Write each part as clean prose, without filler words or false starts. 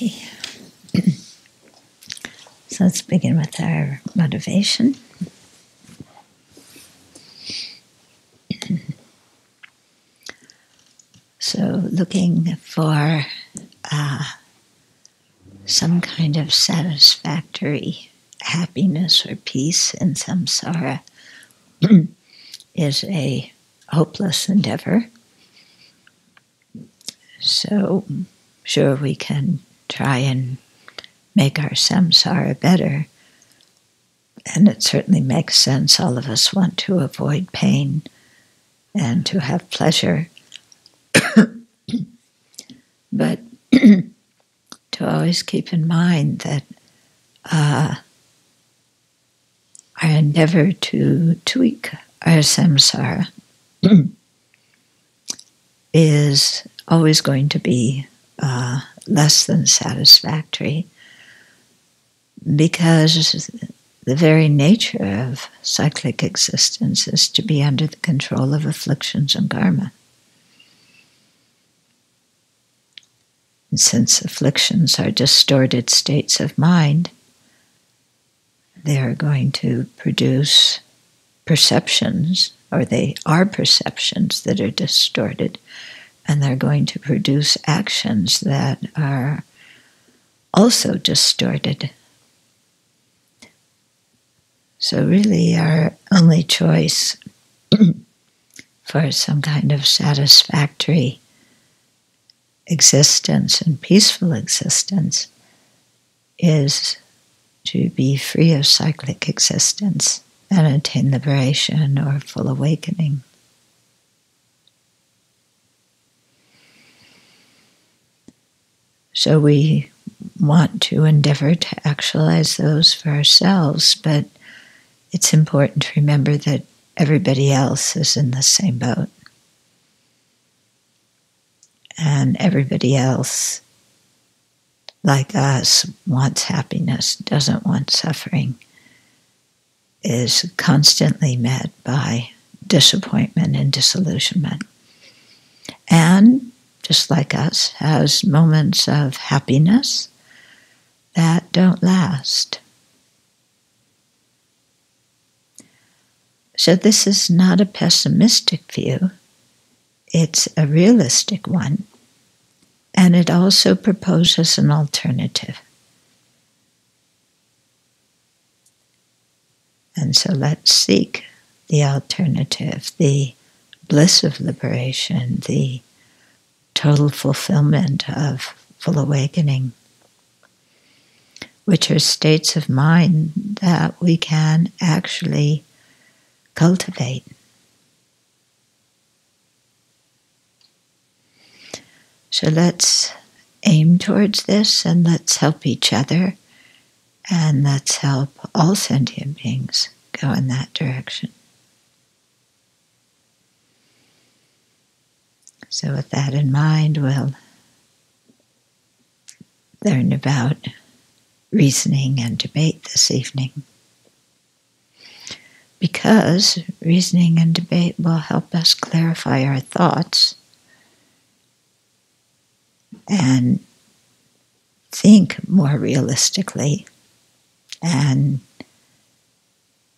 Okay, so let's begin with our motivation. So looking for some kind of satisfactory happiness or peace in samsara is a hopeless endeavor. So sure, we can try and make our samsara better, and it certainly makes sense. All of us want to avoid pain and to have pleasure. But to always keep in mind that our endeavor to tweak our samsara is always going to be less than satisfactory, because the very nature of cyclic existence is to be under the control of afflictions and karma. And since afflictions are distorted states of mind, they are going to produce perceptions, or they are perceptions that are distorted, and they're going to produce actions that are also distorted. So really our only choice for some kind of satisfactory existence and peaceful existence is to be free of cyclic existence and attain liberation or full awakening. So we want to endeavor to actualize those for ourselves, but it's important to remember that everybody else is in the same boat. And everybody else, like us, wants happiness, doesn't want suffering, is constantly met by disappointment and disillusionment. And, just like us, has moments of happiness that don't last. So this is not a pessimistic view, it's a realistic one. And it also proposes an alternative. And so let's seek the alternative, the bliss of liberation, the total fulfillment of full awakening, which are states of mind that we can actually cultivate. So let's aim towards this, and let's help each other, and let's help all sentient beings go in that direction. So with that in mind, we'll learn about reasoning and debate this evening, because reasoning and debate will help us clarify our thoughts and think more realistically, and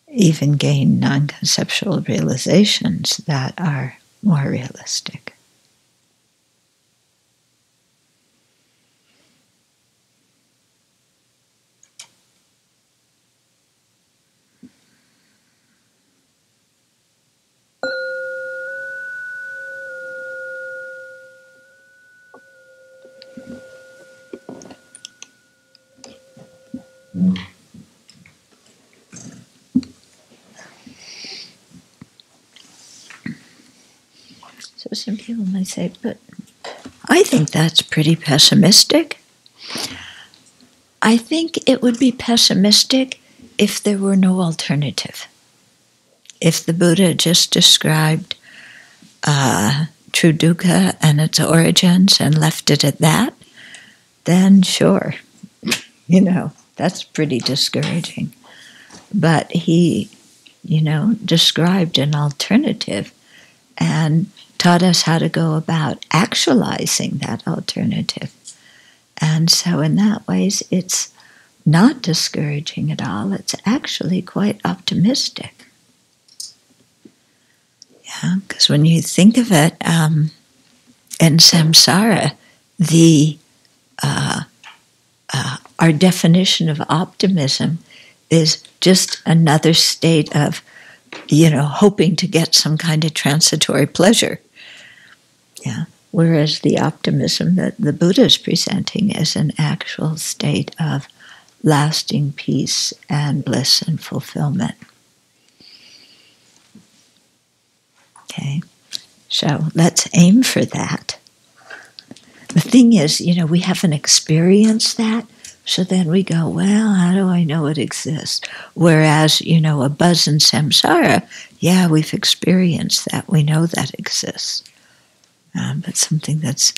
even gain non-conceptual realizations that are more realistic. So some people might say, but I think that's pretty pessimistic. I think it would be pessimistic if there were no alternative. If the Buddha just described true dukkha and its origins and left it at that, then sure, that's pretty discouraging. But he, described an alternative and taught us how to go about actualizing that alternative. And so in that ways, it's not discouraging at all. It's actually quite optimistic. Yeah, because when you think of it, in samsara, our definition of optimism is just another state of, hoping to get some kind of transitory pleasure. Yeah. Whereas the optimism that the Buddha is presenting is an actual state of lasting peace and bliss and fulfillment. Okay, so let's aim for that. The thing is, we haven't experienced that, so then we go, well, how do I know it exists? Whereas, a buzz in samsara, yeah, we've experienced that. We know that exists. But something that's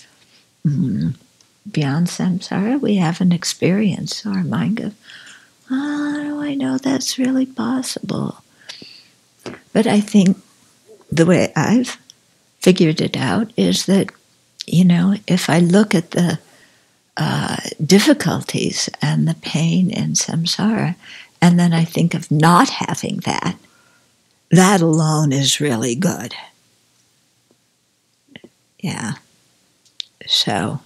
beyond samsara, we haven't experienced. So our mind goes, how do I know that's really possible? But I think the way I've figured it out is that, if I look at the difficulties and the pain in samsara, and then I think of not having that, that alone is really good. Yeah. So,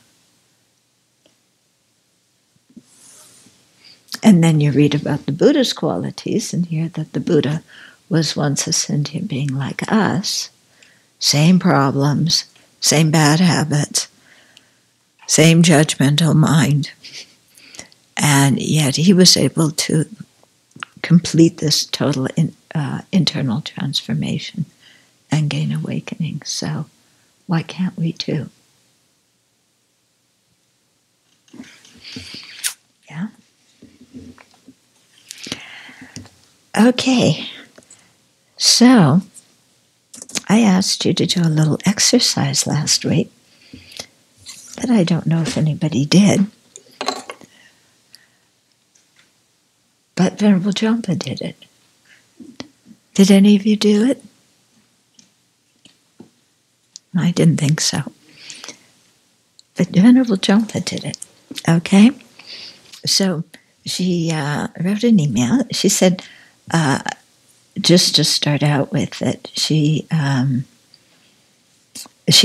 and then you read about the Buddha's qualities and hear that the Buddha was once a sentient being like us, same problems, same bad habits, same judgmental mind, and yet he was able to complete this total internal transformation and gain awakening. So why can't we too? Yeah. Okay. So I asked you to do a little exercise last week, but I don't know if anybody did. But Venerable Jompa did it. Did any of you do it? I didn't think so. But Venerable Jompa did it. Okay? So she wrote an email. She said, just to start out with, that she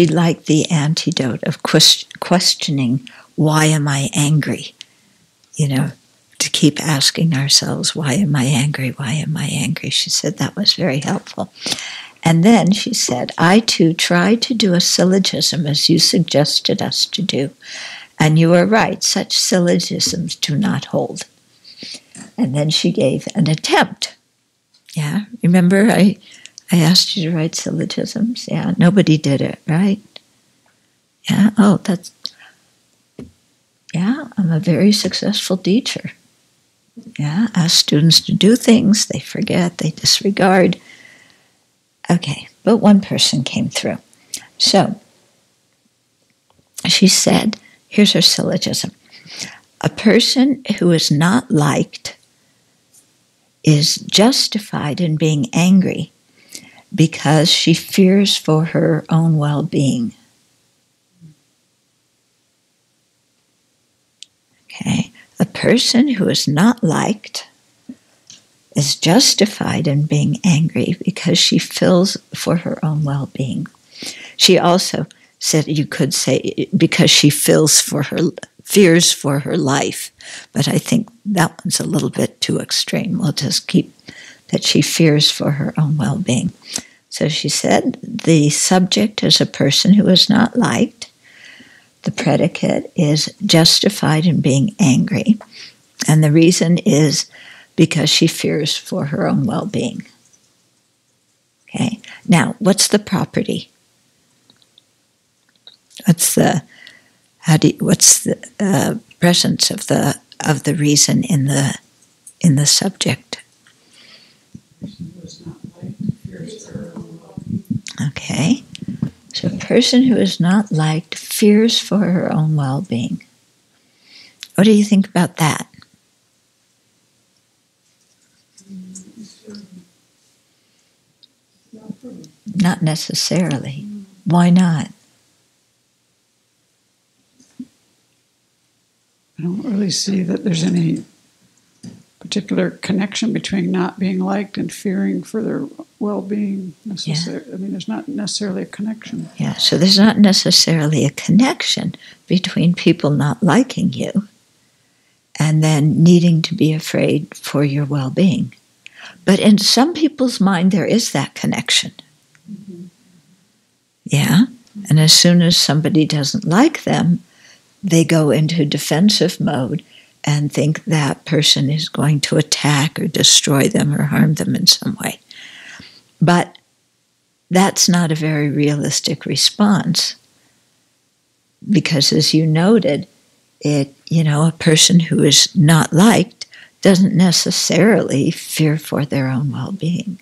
liked the antidote of questioning, why am I angry? To keep asking ourselves, why am I angry? Why am I angry? She said that was very helpful. And then she said, I too tried to do a syllogism as you suggested us to do. And you are right, such syllogisms do not hold. And then she gave an attempt. Yeah, remember I asked you to write syllogisms? Yeah, nobody did it, right? Yeah, I'm a very successful teacher. Yeah, ask students to do things, they forget, they disregard. Okay, but one person came through. So, she said, here's her syllogism. A person who is not liked is justified in being angry because she fears for her own well-being. Okay, a person who is not liked is justified in being angry because she feels for her own well-being. She also said you could say because she fears for her life, but I think that one's a little bit too extreme. We'll just keep that she fears for her own well-being. So she said the subject is a person who is not liked. The predicate is justified in being angry, and the reason is because she fears for her own well-being. Okay. Now, what's the property? What's the presence of the reason in the subject? Okay. So a person who is not liked fears for her own well-being. What do you think about that? Not necessarily. Why not? I don't really see that there's any particular connection between not being liked and fearing for their well-being necessarily. Yeah. I mean, there's not necessarily a connection. Yeah, so there's not necessarily a connection between people not liking you and then needing to be afraid for your well-being. But in some people's mind, there is that connection. Mm-hmm. Yeah, and as soon as somebody doesn't like them, they go into defensive mode and think that person is going to attack or destroy them or harm them in some way. But that's not a very realistic response, because as you noted, a person who is not liked doesn't necessarily fear for their own well-being.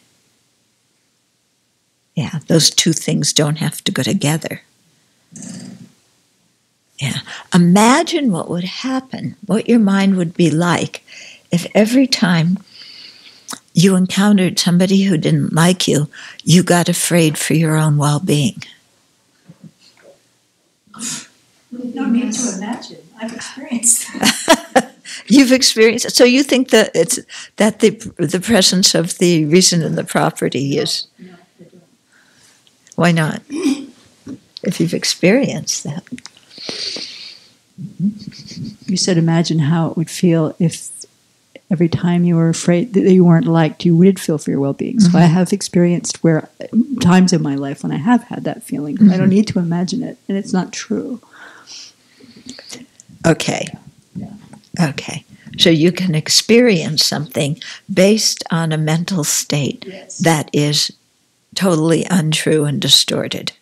Yeah, those two things don't have to go together. Yeah. Imagine what would happen, what your mind would be like if every time you encountered somebody who didn't like you, you got afraid for your own well-being. No need to imagine. I've experienced that. You've experienced it. So you think that it's that the presence of the reason and the property is... No, I don't. Why not? If you've experienced that. You said imagine how it would feel if every time you were afraid that you weren't liked, you would feel for your well-being. Mm-hmm. So I have experienced times in my life when I have had that feeling. Mm-hmm. I don't need to imagine it, and it's not true. Okay. Yeah. Okay. So you can experience something based on a mental state that is totally untrue and distorted.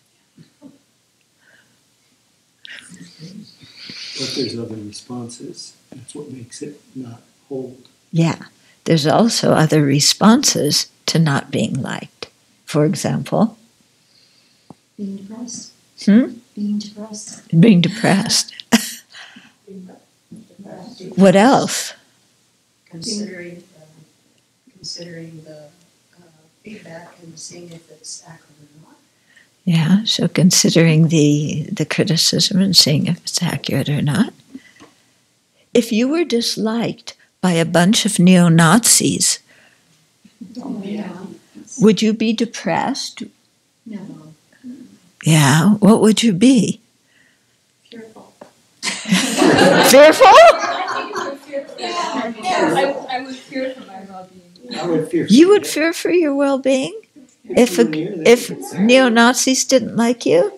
But there's other responses. That's what makes it not hold. Yeah. There's also other responses to not being liked. For example? Being depressed. Being depressed. Being depressed. What else? Considering the feedback and seeing if it's accurate or not. Yeah, so considering the criticism and seeing if it's accurate or not. If you were disliked by a bunch of neo-Nazis, would you be depressed? No. Yeah, what would you be? Fearful. Fearful? I would fear for my well-being. You would fear for your well-being? If neo-Nazis didn't like you?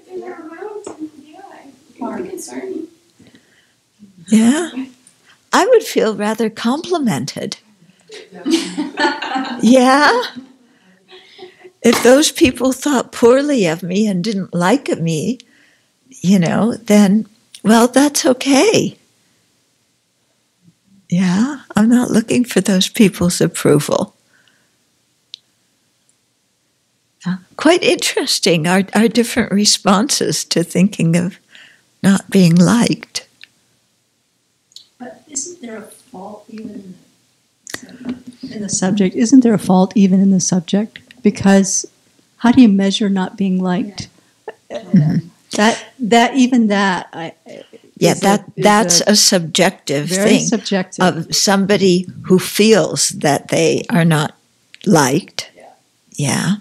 Yeah. I would feel rather complimented. Yeah. If those people thought poorly of me and didn't like me, then, well, that's okay. Yeah, I'm not looking for those people's approval. Quite interesting, our different responses to thinking of not being liked. But isn't there a fault even in the subject? Isn't there a fault even in the subject? Because how do you measure not being liked? Mm-hmm. That's a subjective very thing. Subjective. Of somebody who feels that they are not liked. Yeah.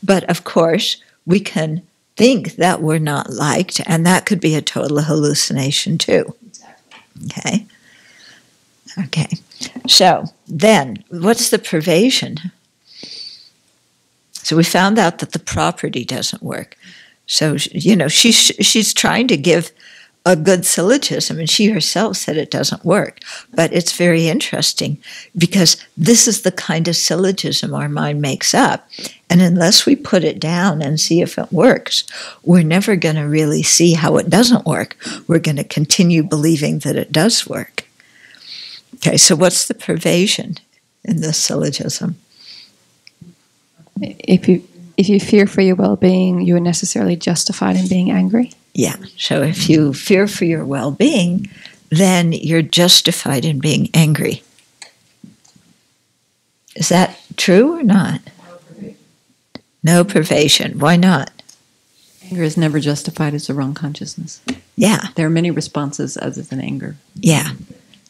But of course, we can think that we're not liked, and that could be a total hallucination too. Exactly. Okay. So then, what's the privation? So we found out that the property doesn't work. So, she's trying to give a good syllogism, and she herself said it doesn't work. But it's very interesting, because this is the kind of syllogism our mind makes up. And unless we put it down and see if it works, we're never going to really see how it doesn't work. We're going to continue believing that it does work. Okay, so what's the privation in this syllogism? If you fear for your well-being, you are necessarily justified in being angry? Yeah, so if you fear for your well-being, then you're justified in being angry. Is that true or not? No privation. Why not? Anger is never justified as a wrong consciousness. Yeah. There are many responses other than anger. Yeah.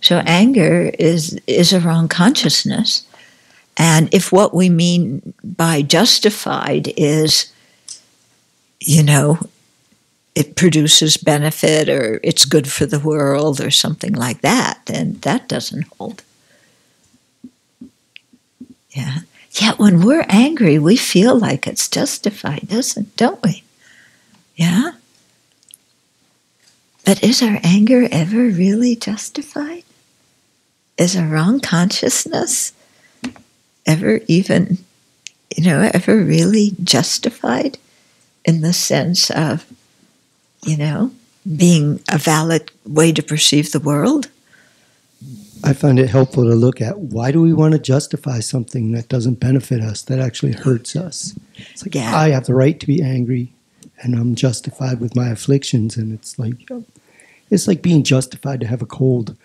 So anger is a wrong consciousness. And if what we mean by justified is, it produces benefit or it's good for the world or something like that, then that doesn't hold. Yeah. Yet when we're angry, we feel like it's justified, don't we? Yeah? But is our anger ever really justified? Is a wrong consciousness ever really justified in the sense of, being a valid way to perceive the world? I find it helpful to look at, why do we want to justify something that doesn't benefit us, that actually hurts us? It's like, I have the right to be angry, and I'm justified with my afflictions, and it's like being justified to have a cold.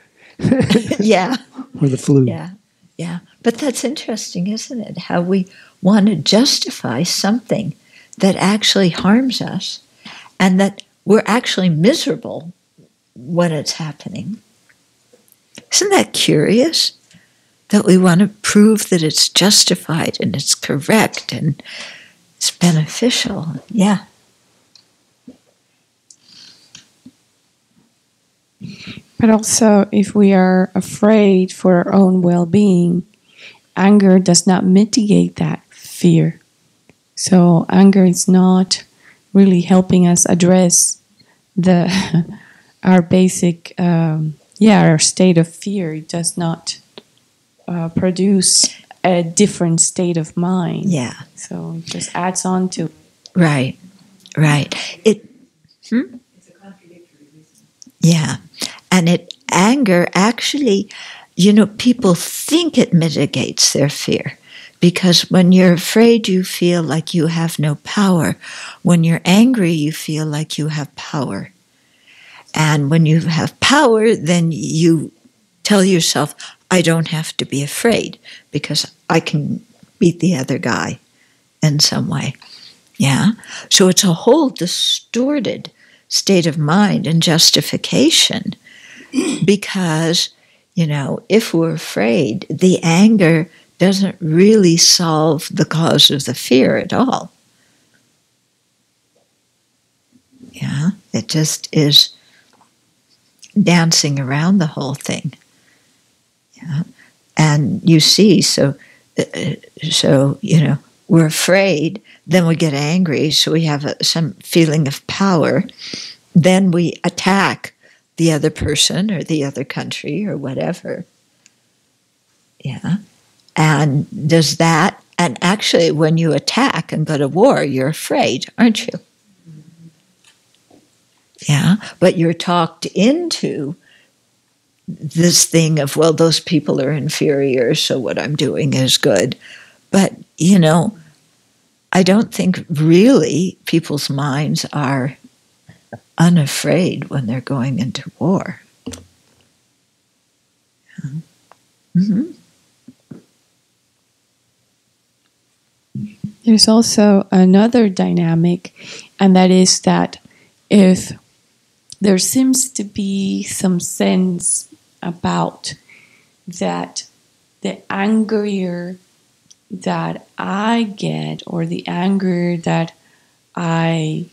Yeah. Or the flu. Yeah. But that's interesting, isn't it? How we want to justify something that actually harms us, and that we're actually miserable when it's happening. Isn't that curious? That we want to prove that it's justified and it's correct and it's beneficial. Yeah. But also, if we are afraid for our own well-being, anger does not mitigate that fear. So anger is not really helping us address our basic, our state of fear. It does not produce a different state of mind. Yeah. So it just adds on to. Right. It's a contradictory reason. Yeah. And anger actually, people think it mitigates their fear. Because when you're afraid, you feel like you have no power. When you're angry, you feel like you have power. And when you have power, then you tell yourself, I don't have to be afraid because I can beat the other guy in some way. Yeah? So it's a whole distorted state of mind and justification because, if we're afraid, the anger doesn't really solve the cause of the fear at all. Yeah, it just is dancing around the whole thing. Yeah, and you see, so we're afraid, then we get angry, so we have some feeling of power, then we attack the other person or the other country or whatever. Yeah. And and actually when you attack and go to war, you're afraid, aren't you? Yeah, but you're talked into this thing of, well, those people are inferior, so what I'm doing is good. But, I don't think really people's minds are unafraid when they're going into war. Mm-hmm. There's also another dynamic, and that is that if there seems to be some sense about that the angrier that I get, or the anger that I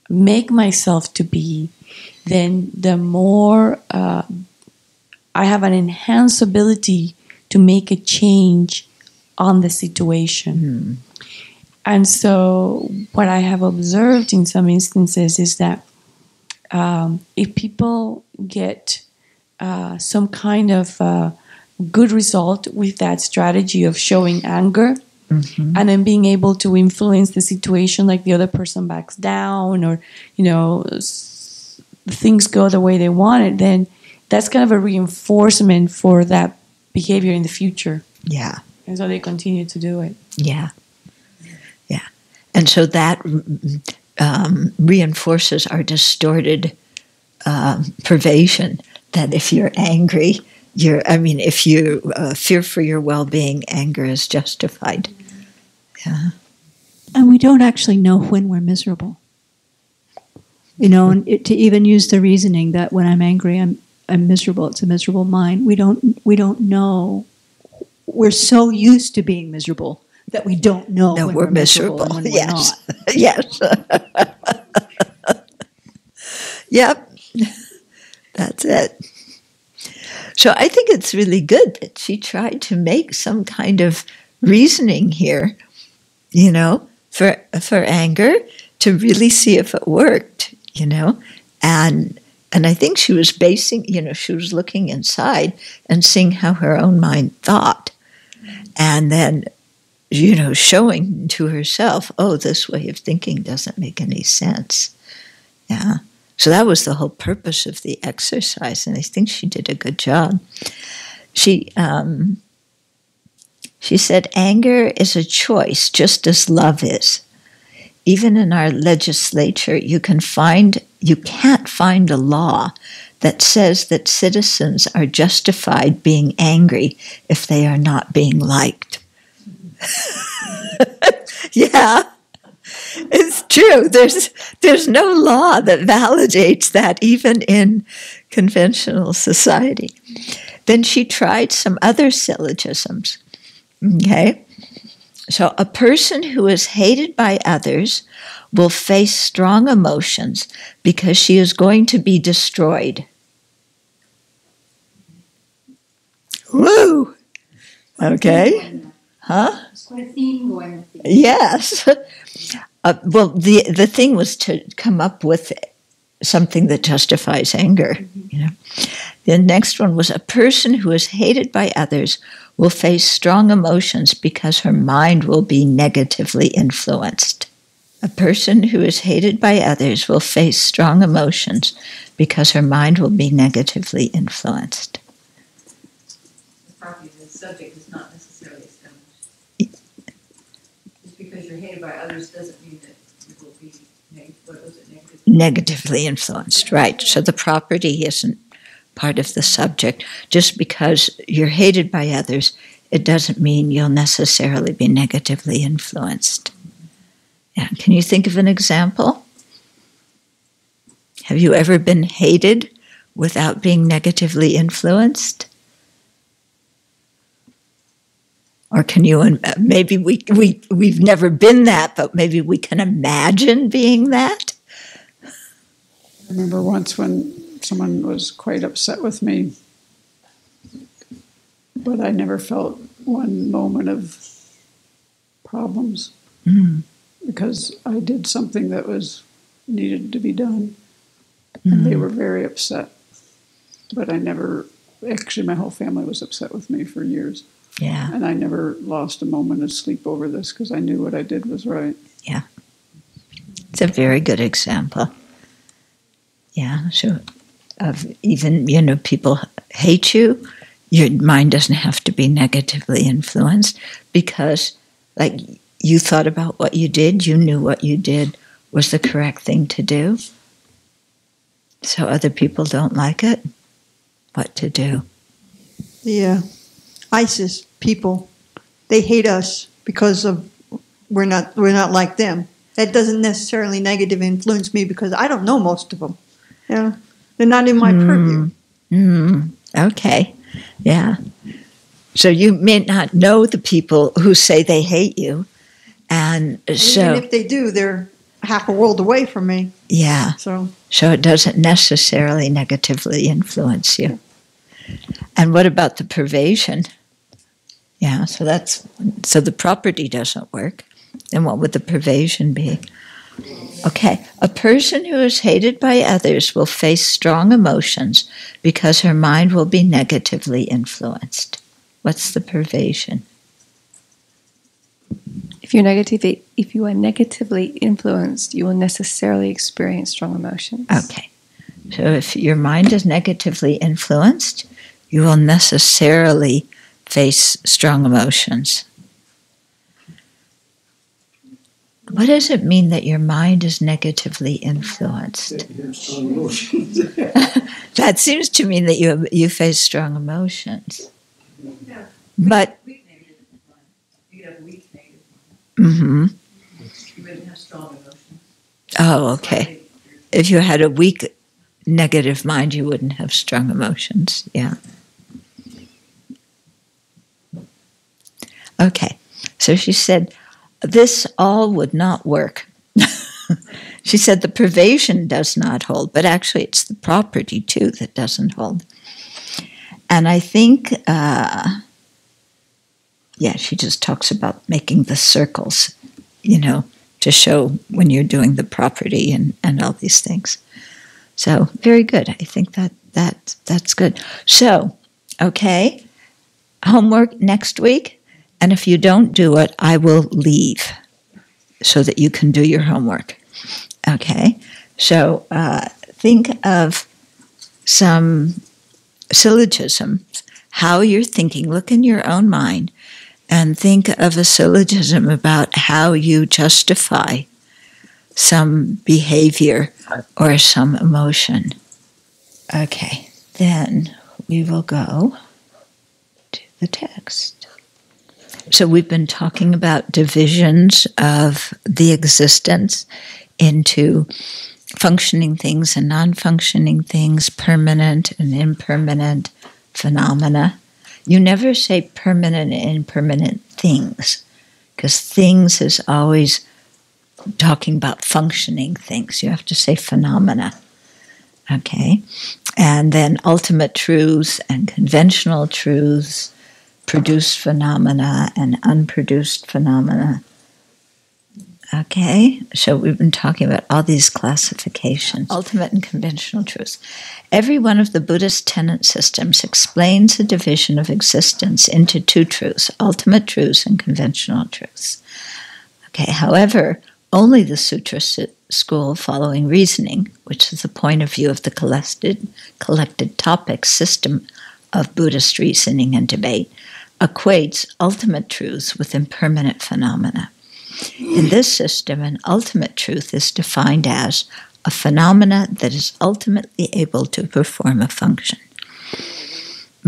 make myself to be, then the more I have an enhanced ability to make a change on the situation. Mm. And so what I have observed in some instances is that if people get some kind of good result with that strategy of showing anger, mm-hmm. and then being able to influence the situation, like the other person backs down, or things go the way they want it, then that's kind of a reinforcement for that behavior in the future. Yeah. And so they continue to do it. Yeah. And so that reinforces our distorted privation, that if you're angry, if you fear for your well-being, anger is justified. Yeah. And we don't actually know when we're miserable. And to even use the reasoning that when I'm angry, I'm miserable. It's a miserable mind. We don't know. We're so used to being miserable that we don't know No, when we're miserable. and when Yes. we're not. Yes. Yep. That's it. So I think it's really good that she tried to make some kind of reasoning here, for anger, to really see if it worked, and I think she was basing, she was looking inside and seeing how her own mind thought, and then, showing to herself, oh, this way of thinking doesn't make any sense. Yeah. So that was the whole purpose of the exercise, and I think she did a good job. She said, anger is a choice, just as love is. Even in our legislature, you can't find a law that says that citizens are justified being angry if they are not being liked. Yeah. It's true. There's no law that validates that, even in conventional society. Then she tried some other syllogisms. Okay? So a person who is hated by others will face strong emotions because she is going to be destroyed. Woo! Okay. Huh? There's quite a theme going with these. Yes. Well, the thing was to come up with something that justifies anger. The next one was, a person who is hated by others will face strong emotions because her mind will be negatively influenced. A person who is hated by others will face strong emotions because her mind will be negatively influenced. The property of the subject is not necessarily established. Just because you're hated by others doesn't mean that you will be negatively influenced, right. So the property isn't part of the subject. Just because you're hated by others, it doesn't mean you'll necessarily be negatively influenced. Yeah. Can you think of an example? Have you ever been hated without being negatively influenced? Or can you, maybe we've never been that, but maybe we can imagine being that? I remember once when someone was quite upset with me, but I never felt one moment of problems because I did something that was needed to be done, and they were very upset. But I never, actually my whole family was upset with me for years. Yeah. And I never lost a moment of sleep over this because I knew what I did was right. Yeah. It's a very good example. Yeah, sure. Of even, people hate you, your mind doesn't have to be negatively influenced because, like, you thought about what you did, you knew what you did was the correct thing to do. So other people don't like it, what to do? Yeah. ISIS people, they hate us because of we're not like them. That doesn't necessarily negatively influence me because I don't know most of them. Yeah, they're not in my purview. Okay, yeah. So you may not know the people who say they hate you, and so even if they do, they're half a world away from me. Yeah. So it doesn't necessarily negatively influence you. And what about the privation? Yeah, so the property doesn't work. Then what would the privation be? Okay, a person who is hated by others will face strong emotions because her mind will be negatively influenced. What's the privation? If you are negatively influenced, you will necessarily experience strong emotions. Okay, so if your mind is negatively influenced, you will necessarily face strong emotions. What does it mean that your mind is negatively influenced? That seems to mean that you face strong emotions. But You could have a weak negative mind. You wouldn't have strong emotions. Oh, okay. If you had a weak negative mind, you wouldn't have strong emotions. Yeah. Okay. So she said, this all would not work. She said the privation does not hold, but actually it's the property too that doesn't hold. And I think, she just talks about making the circles, to show when you're doing the property and all these things. So very good. I think that's good. So, okay, homework next week. And if you don't do it, I will leave so that you can do your homework. Okay, so think of some syllogisms, how you're thinking. Look in your own mind and think of a syllogism about how you justify some behavior or some emotion. Okay, then we will go to the text. So we've been talking about divisions of the existence into functioning things and non-functioning things, permanent and impermanent phenomena. You never say permanent and impermanent things, because things is always talking about functioning things. You have to say phenomena. Okay? And then ultimate truths and conventional truths, produced phenomena and unproduced phenomena. Okay, so we've been talking about all these classifications. Ultimate and conventional truths. Every one of the Buddhist tenet systems explains the division of existence into two truths, ultimate truths and conventional truths. Okay, however, only the Sutra school following reasoning, which is the point of view of the collected topic system of Buddhist reasoning and debate, equates ultimate truths with impermanent phenomena. In this system, an ultimate truth is defined as a phenomena that is ultimately able to perform a function.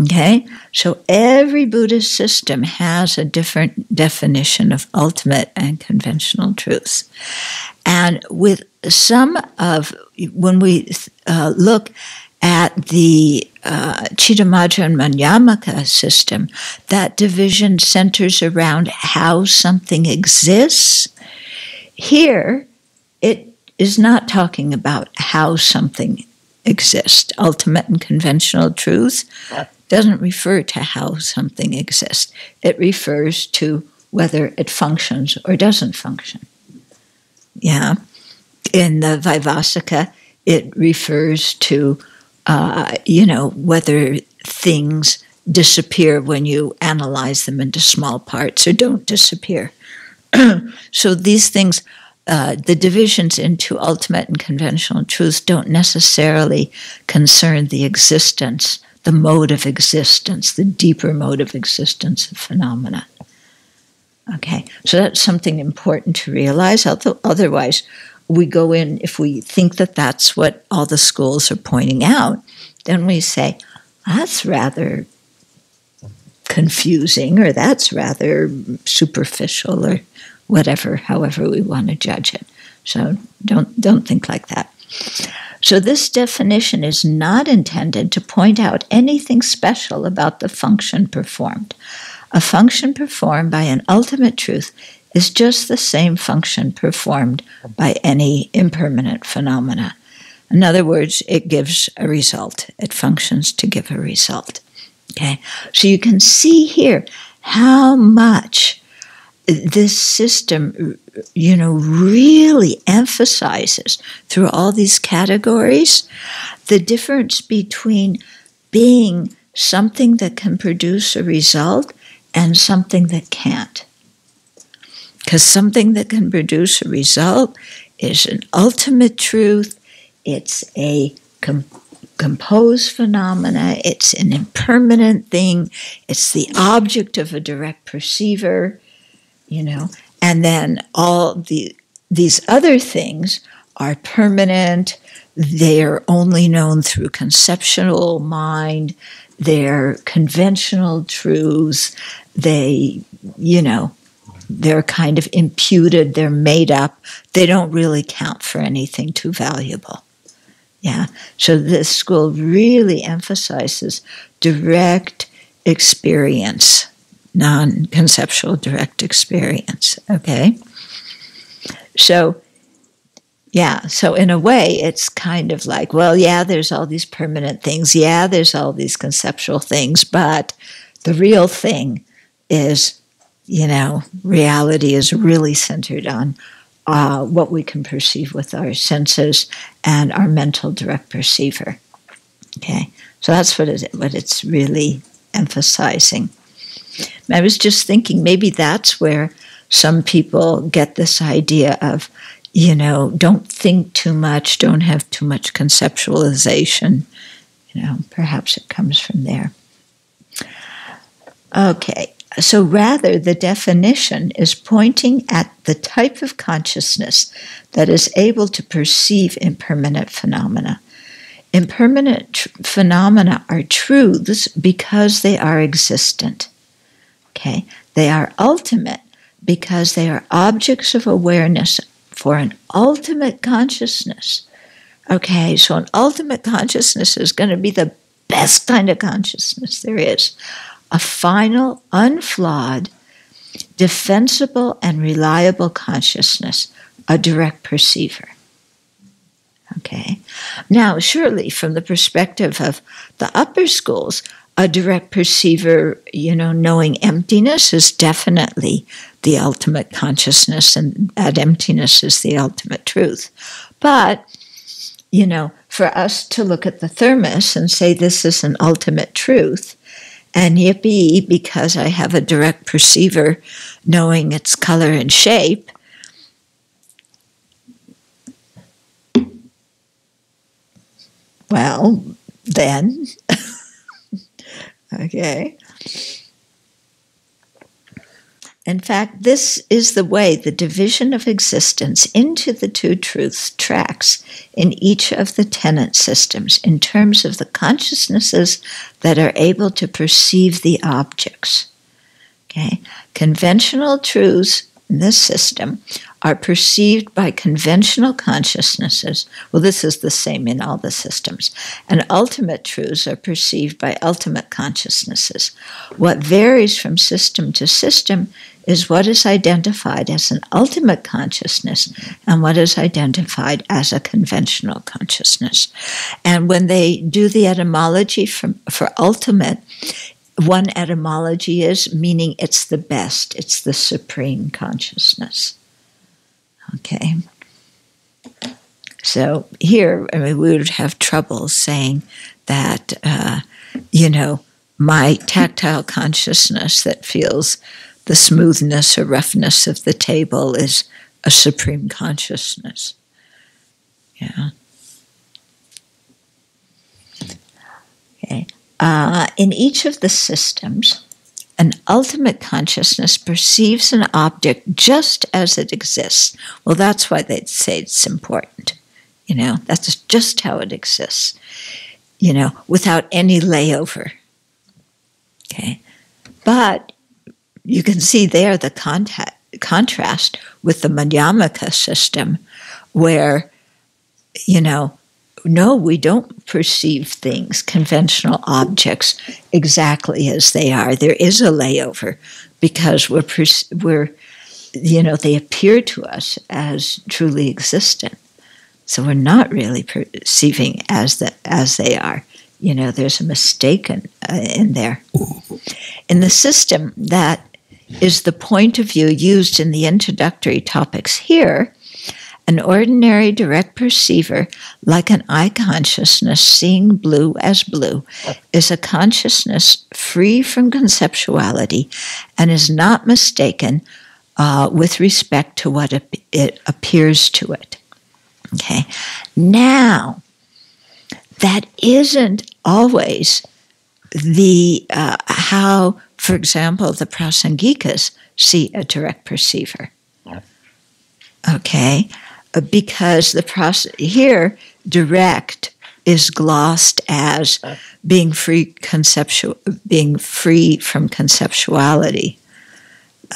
Okay? So every Buddhist system has a different definition of ultimate and conventional truths. And with some of, when we look at the Chittamatra and Madhyamaka system, that division centers around how something exists. Here, it is not talking about how something exists. Ultimate and conventional truth doesn't refer to how something exists. It refers to whether it functions or doesn't function. Yeah. In the Vaivasika, it refers to whether things disappear when you analyze them into small parts or don't disappear. So these things, the divisions into ultimate and conventional truths don't necessarily concern the existence, the mode of existence, the deeper mode of existence of phenomena. Okay, so that's something important to realize. Otherwise, we go in, if we think that that's what all the schools are pointing out, then we say, that's rather confusing, or that's rather superficial, or whatever, however we want to judge it. So don't think like that. So this definition is not intended to point out anything special about the function performed. A function performed by an ultimate truth is just the same function performed by any impermanent phenomena. In other words, it gives a result. It functions to give a result. Okay, so you can see here how much this system, really emphasizes through all these categories the difference between being something that can produce a result and something that can't. Because something that can produce a result is an ultimate truth, it's a composed phenomena, it's an impermanent thing, it's the object of a direct perceiver, and then all these other things are permanent, they're only known through conceptual mind, they're conventional truths, they're kind of imputed, they're made up, they don't really count for anything too valuable. Yeah. So this school really emphasizes direct experience, non-conceptual direct experience. Okay. So, yeah. So in a way, it's kind of like, well, yeah, there's all these permanent things. Yeah, there's all these conceptual things, but the real thing is, reality is really centered on what we can perceive with our senses and our mental direct perceiver. Okay, so that's what it's really emphasizing. And I was just thinking maybe that's where some people get this idea of, don't think too much, don't have too much conceptualization. Perhaps it comes from there. Okay. So rather, the definition is pointing at the type of consciousness that is able to perceive impermanent phenomena. Impermanent phenomena are truths because they are existent. Okay? They are ultimate because they are objects of awareness for an ultimate consciousness. Okay, so an ultimate consciousness is going to be the best kind of consciousness there is. A final, unflawed, defensible, and reliable consciousness, a direct perceiver. Okay. Now, surely from the perspective of the upper schools, a direct perceiver, knowing emptiness is definitely the ultimate consciousness, and that emptiness is the ultimate truth. But, for us to look at the thermos and say this is an ultimate truth, and yippee, because I have a direct perceiver knowing its color and shape, well, then, okay. In fact, this is the way the division of existence into the two truths tracks in each of the tenet systems in terms of the consciousnesses that are able to perceive the objects. Okay? Conventional truths in this system are perceived by conventional consciousnesses. Well, this is the same in all the systems. And ultimate truths are perceived by ultimate consciousnesses. What varies from system to system is what is identified as an ultimate consciousness and what is identified as a conventional consciousness. And when they do the etymology for ultimate, one etymology is meaning it's the best, it's the supreme consciousness. Okay. So here, we would have trouble saying that, my tactile consciousness that feels the smoothness or roughness of the table is a supreme consciousness. Yeah. Okay. In each of the systems, an ultimate consciousness perceives an object just as it exists. Well, that's why they'd say it's important. That's just how it exists, without any layover. Okay. But you can see there the contrast with the Madhyamaka system where, no, we don't perceive things, conventional objects, exactly as they are. There is a layover because we're they appear to us as truly existent. So we're not really perceiving as they are. There's a mistake in there. In the system that is the point of view used in the introductory topics here, an ordinary direct perceiver, like an eye consciousness seeing blue as blue, is a consciousness free from conceptuality and is not mistaken with respect to what it appears to it. Okay. Now, that isn't always the how, for example, the Prasangikas see a direct perceiver. Okay, because here direct is glossed as being free from conceptuality.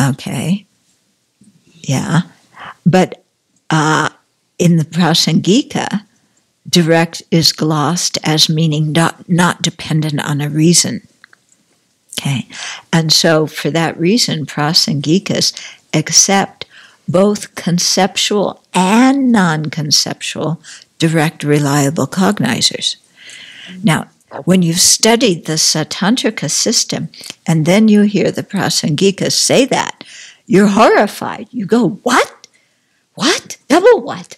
Okay, yeah, but in the Prasangika, direct is glossed as meaning not dependent on a reason. Okay, and so for that reason, prasangikas accept both conceptual and non-conceptual direct, reliable cognizers. Now, when you've studied the Satantrika system, and then you hear the prasangikas say that, you're horrified. You go, what? What? Double what?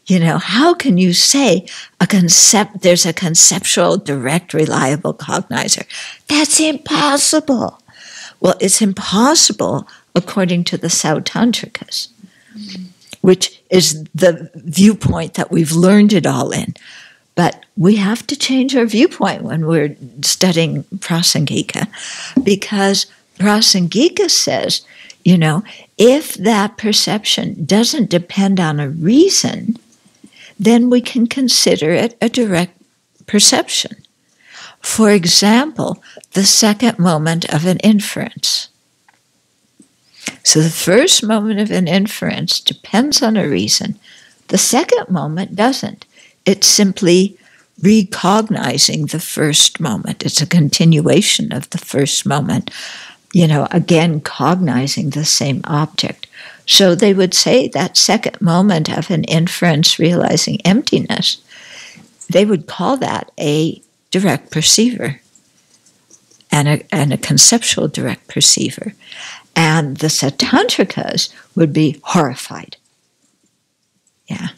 You know, how can you say there's a conceptual, direct, reliable cognizer? That's impossible. Well, it's impossible according to the Sautantrikas, which is the viewpoint that we've learned it all in. But we have to change our viewpoint when we're studying Prasangika, because Prasangika says, you know, if that perception doesn't depend on a reason, then we can consider it a direct perception. For example, the second moment of an inference. So the first moment of an inference depends on a reason. The second moment doesn't. It's simply recognizing the first moment. It's a continuation of the first moment. You know, again, cognizing the same object. So they would say that second moment of an inference realizing emptiness, they would call that a direct perceiver and a conceptual direct perceiver. And the Satantrikas would be horrified. Yeah.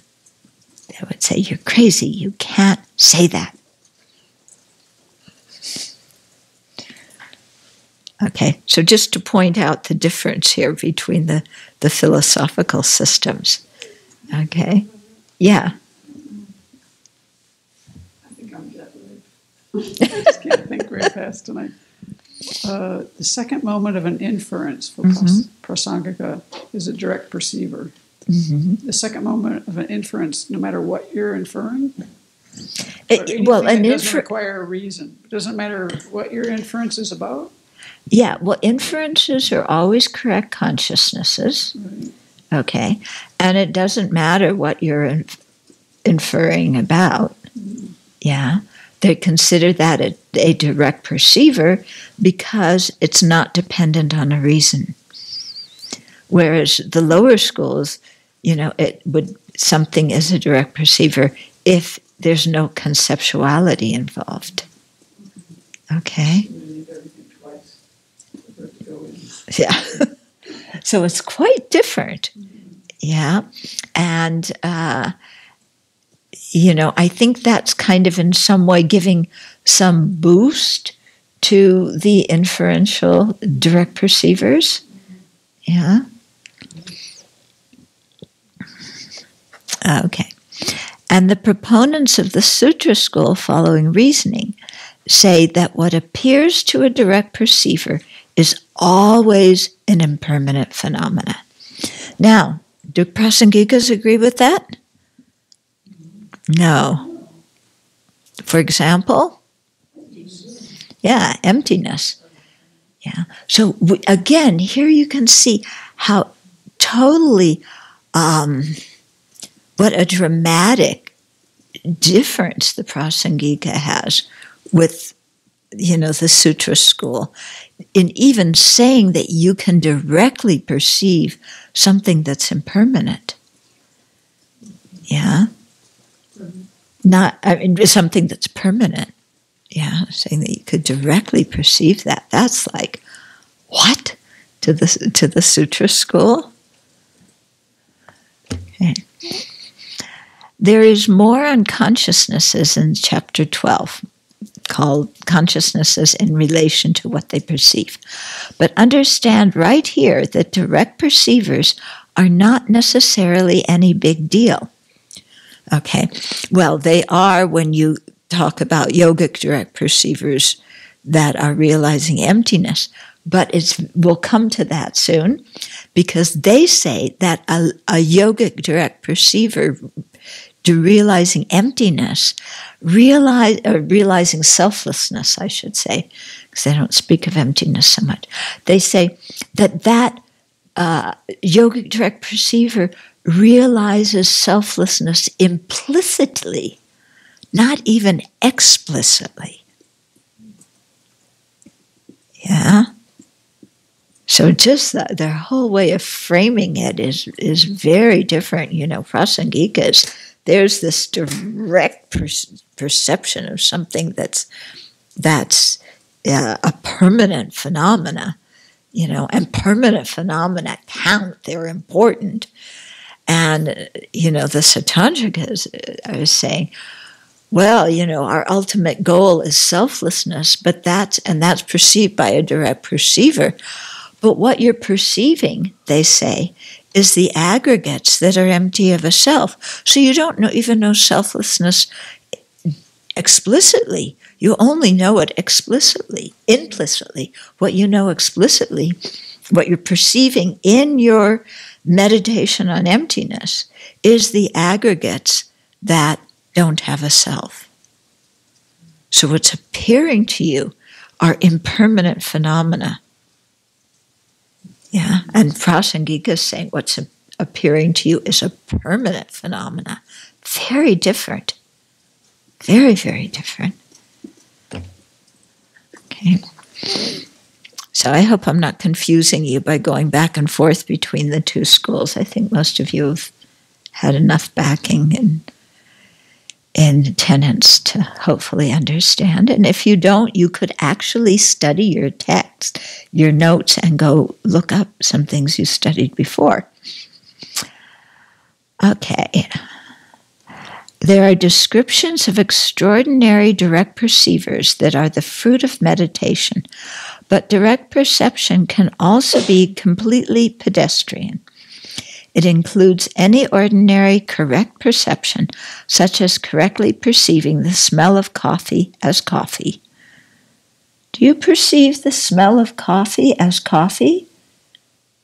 They would say, you're crazy, you can't say that. Okay, so just to point out the difference here between the philosophical systems. Okay, yeah. I think I'm jet lagged. I just can't think very fast tonight. The second moment of an inference for prasangika is a direct perceiver. The second moment of an inference, no matter what you're inferring, it doesn't require a reason. It doesn't matter what your inference is about. Yeah, well, inferences are always correct consciousnesses, Right. Okay, and it doesn't matter what you're inferring about. Yeah, they consider that a direct perceiver because it's not dependent on a reason. Whereas the lower schools, you know, something is a direct perceiver if there's no conceptuality involved. Okay. Yeah. So it's quite different. Yeah. And, you know, I think that's kind of in some way giving some boost to the inferential direct perceivers. Yeah. Okay. And the proponents of the Sutra school following reasoning say that what appears to a direct perceiver is always an impermanent phenomena. Now, do Prasangikas agree with that? No. For example? Yeah, emptiness. Yeah. So again, here you can see how totally, what a dramatic difference the Prasangika has with, you know, the Sutra school, in even saying that you can directly perceive something that's impermanent. Yeah? Something that's permanent. Yeah, saying that you could directly perceive that. That's like, what? To the Sutra school? Okay. There is more on consciousnesses in chapter 12, called Consciousnesses in Relation to What They Perceive. But understand right here that direct perceivers are not necessarily any big deal. Okay, well, they are when you talk about yogic direct perceivers that are realizing emptiness, but we'll come to that soon, because they say that a yogic direct perceiver realizing emptiness, realizing selflessness, I should say, because they don't speak of emptiness so much. They say that yogic direct perceiver realizes selflessness implicitly not even explicitly. Yeah? So just their whole way of framing it is very different. Prasangikas, there's this direct perception of something that's a permanent phenomena, and permanent phenomena count, they're important. And, the Satantrikas are saying, well, our ultimate goal is selflessness, but that's perceived by a direct perceiver. But what you're perceiving, they say, is the aggregates that are empty of a self. So you don't even know selflessness explicitly. You only know it explicitly, implicitly. What you know explicitly, what you're perceiving in your meditation on emptiness, is the aggregates that don't have a self. So what's appearing to you are impermanent phenomena. Yeah, and Prasangika is saying what's appearing to you is a permanent phenomena. Very different. Very, very different. Okay. So I hope I'm not confusing you by going back and forth between the two schools. I think most of you have had enough backing in tenets to hopefully understand. And if you don't, you could actually study your text, your notes, and go look up some things you studied before. Okay. There are descriptions of extraordinary direct perceivers that are the fruit of meditation, but direct perception can also be completely pedestrian. It includes any ordinary correct perception, such as correctly perceiving the smell of coffee as coffee. Do you perceive the smell of coffee as coffee?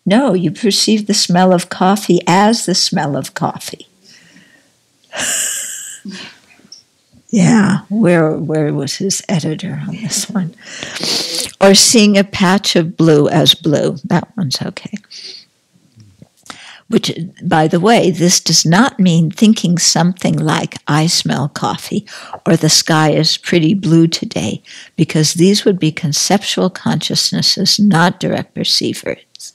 No, you perceive the smell of coffee as the smell of coffee. Yeah, where was his editor on this one? Or seeing a patch of blue as blue. That one's okay. Which, by the way, this does not mean thinking something like, I smell coffee, or the sky is pretty blue today, because these would be conceptual consciousnesses, not direct perceivers.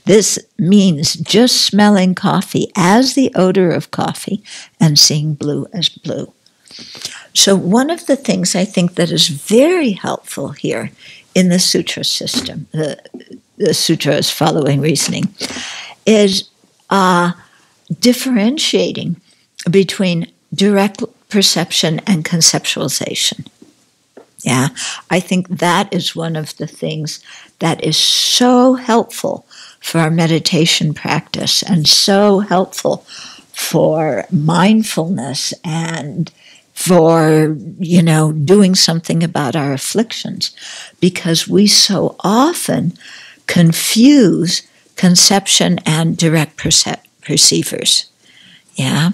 This means just smelling coffee as the odor of coffee and seeing blue as blue. So one of the things I think that is very helpful here in the sutra system, the sutra's following reasoning, is differentiating between direct perception and conceptualization. Yeah, I think that is one of the things that is so helpful for our meditation practice and so helpful for mindfulness and for, doing something about our afflictions, because we so often confuse conception and direct perceivers. Yeah.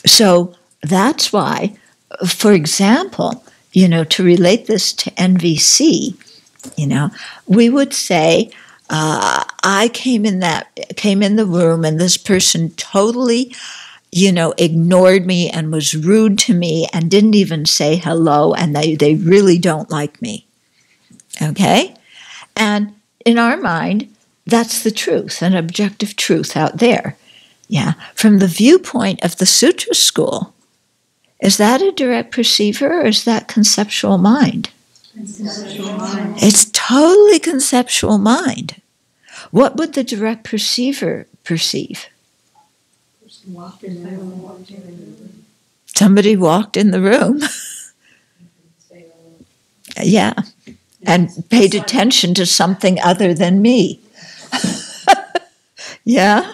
So that's why, for example, to relate this to NVC, we would say, I came in the room and this person totally, ignored me and was rude to me and didn't even say hello, and they really don't like me. Okay? And in our mind, that's the truth, an objective truth out there. Yeah. From the viewpoint of the Sutra school, is that a direct perceiver or is that conceptual mind? Conceptual mind. It's totally conceptual mind. What would the direct perceiver perceive? Somebody walked in the room. Yeah. And paid attention to something other than me. Yeah?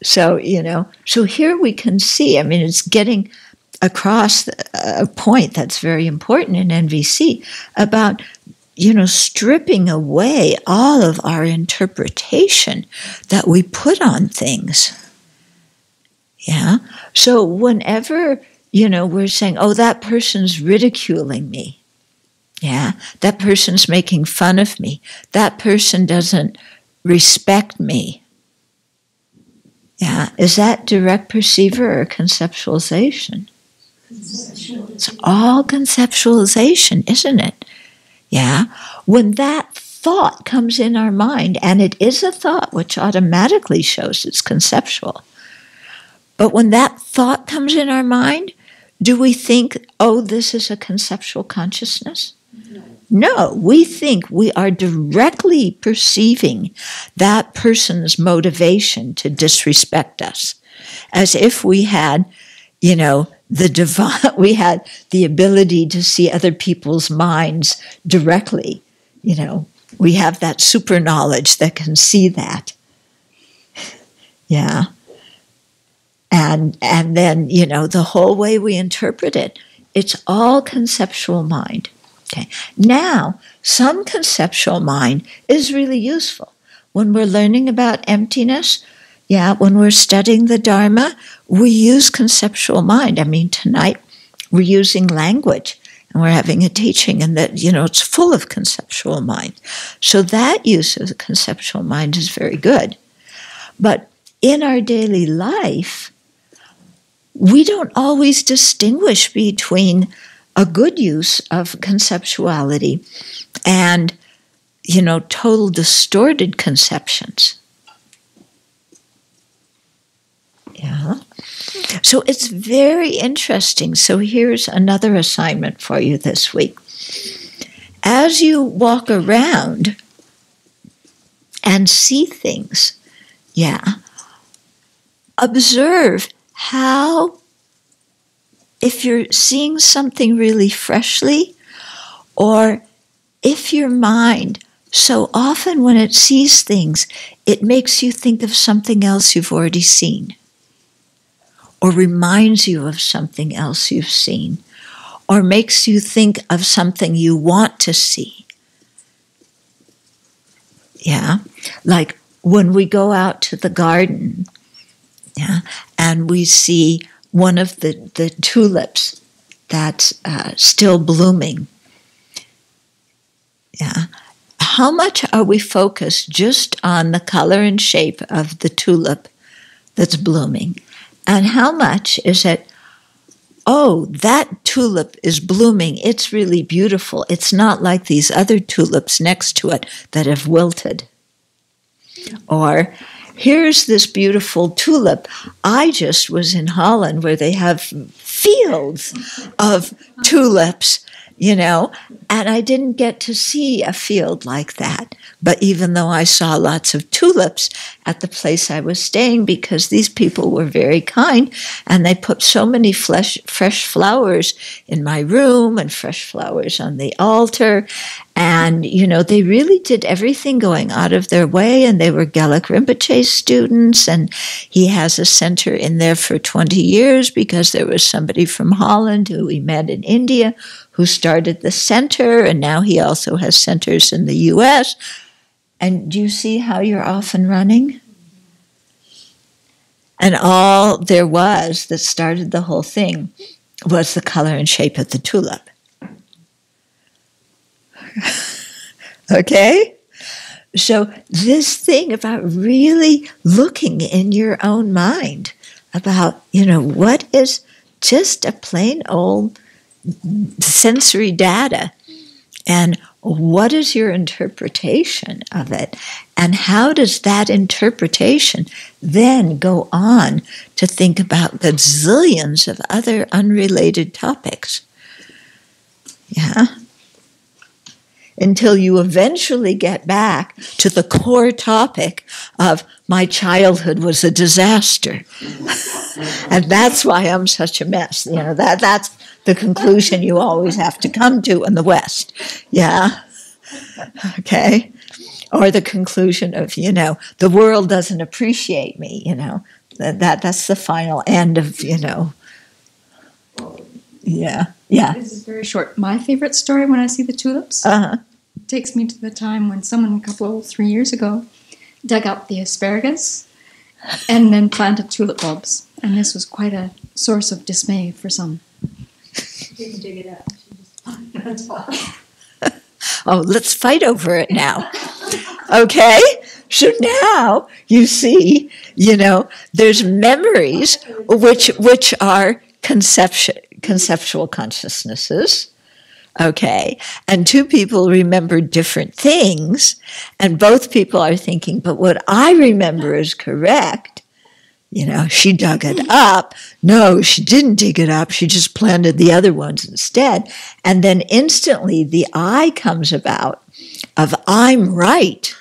So, so here we can see, it's getting across a point that's very important in NVC about, stripping away all of our interpretation that we put on things. Yeah? So whenever, we're saying, oh, that person's ridiculing me. Yeah, that person's making fun of me. That person doesn't respect me. Yeah, is that direct perceiver or conceptualization? It's all conceptualization, isn't it? Yeah. When that thought comes in our mind, and it is a thought which automatically shows it's conceptual, but when that thought comes in our mind, do we think, oh, this is a conceptual consciousness? No, we think we are directly perceiving that person's motivation to disrespect us, as if we had, the divine, we had the ability to see other people's minds directly. We have that super knowledge that can see that. Yeah. And then, the whole way we interpret it, it's all conceptual mind. Okay. Now, some conceptual mind is really useful. When we're learning about emptiness, when we're studying the Dharma, we use conceptual mind. I mean, tonight we're using language and we're having a teaching, and that, it's full of conceptual mind. So that use of the conceptual mind is very good. But in our daily life, we don't always distinguish between a good use of conceptuality and, total distorted conceptions. Yeah. So it's very interesting. So here's another assignment for you this week. As you walk around and see things, observe how, if you're seeing something really freshly, or if your mind, so often when it sees things, it makes you think of something else you've already seen, or reminds you of something else you've seen, or makes you think of something you want to see. Yeah, like when we go out to the garden, and we see one of the tulips that's still blooming. Yeah. How much are we focused just on the color and shape of the tulip that's blooming? And how much is it, oh, that tulip is blooming, it's really beautiful. It's not like these other tulips next to it that have wilted. Or, here's this beautiful tulip. I just was in Holland where they have fields of tulips, and I didn't get to see a field like that. But even though I saw lots of tulips at the place I was staying, because these people were very kind, and they put so many fresh flowers in my room and fresh flowers on the altar. And, they really did everything going out of their way, and they were Geluk Rinpoche's students, and he has a center in there for 20 years because there was somebody from Holland who we met in India who started the center, and now he also has centers in the U.S. And do you see how you're off and running? And all there was that started the whole thing was the color and shape of the tulip. Okay? So this thing about really looking in your own mind about, what is just a plain old sensory data, and what is your interpretation of it, and how does that interpretation then go on to think about the zillions of other unrelated topics? Yeah? Until you eventually get back to the core topic of my childhood was a disaster. And that's why I'm such a mess. That's the conclusion you always have to come to in the West. Yeah? Okay? Or the conclusion of, the world doesn't appreciate me, That's the final end of, Yeah. This is very short. My favorite story when I see the tulips takes me to the time when someone 3 years ago dug up the asparagus and then planted tulip bulbs. And this was quite a source of dismay for some. Didn't dig it up. That's all. Oh, let's fight over it now. Okay? So now you see, There's memories which are conceptual consciousnesses. Okay, and two people remember different things, and both people are thinking, but what I remember is correct. She dug it up. No, she didn't dig it up. She just planted the other ones instead. And then instantly the I comes about of I'm right.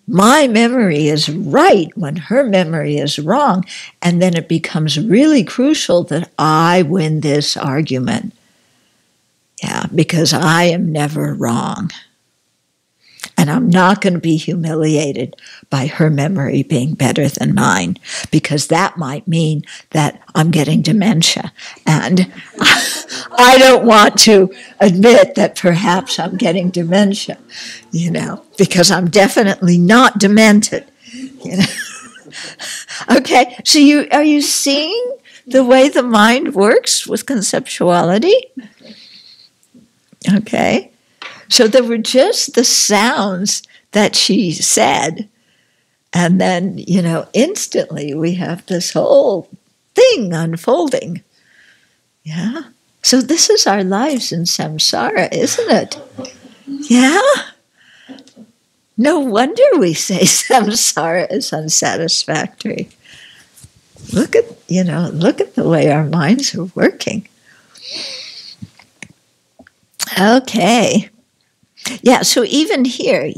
My memory is right when her memory is wrong. And then it becomes really crucial that I win this argument. Yeah, because I am never wrong. And I'm not going to be humiliated by her memory being better than mine, because that might mean that I'm getting dementia. And I don't want to admit that perhaps I'm getting dementia, because I'm definitely not demented. Okay, so are you seeing the way the mind works with conceptuality? Okay. So there were just the sounds that she said, and then, instantly we have this whole thing unfolding. Yeah? So this is our lives in samsara, isn't it? Yeah? No wonder we say samsara is unsatisfactory. Look at the way our minds are working. Okay. Yeah, so even here,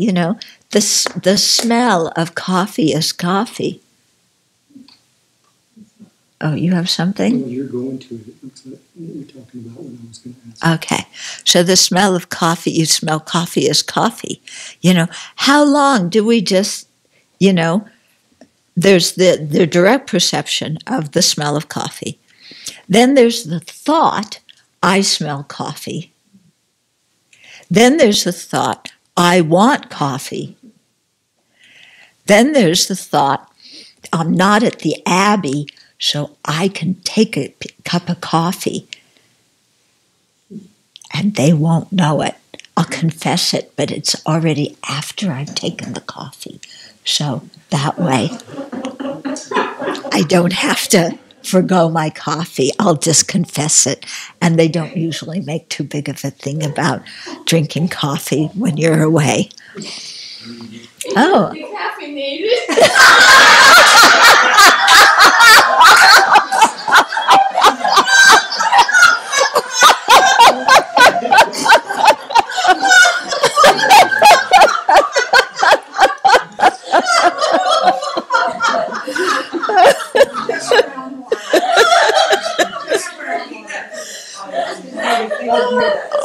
the smell of coffee is coffee. Oh, you have something? Well, you're going to it. It looks like what you're talking about what I was going to ask. Okay, so the smell of coffee, you smell coffee as coffee. How long do we just, there's the direct perception of the smell of coffee. Then there's the thought, I smell coffee. Then there's the thought, I want coffee. Then there's the thought, I'm not at the Abbey, so I can take a cup of coffee. And they won't know it. I'll confess it, but it's already after I've taken the coffee. So that way, I don't have to forgo my coffee. I'll just confess it. And they don't usually make too big of a thing about drinking coffee when you're away. Oh. Decaffeinated.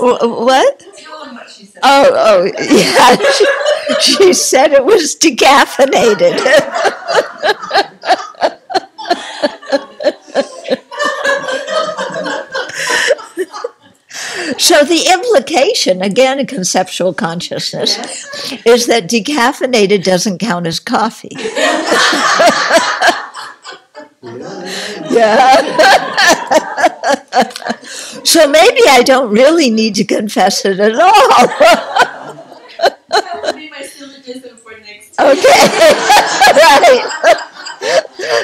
What? Oh, yeah. She said it was decaffeinated. So the implication, again, in conceptual consciousness, is that decaffeinated doesn't count as coffee. Yeah. So maybe I don't really need to confess it at all. That would be my syllogism for next time. Okay. Right.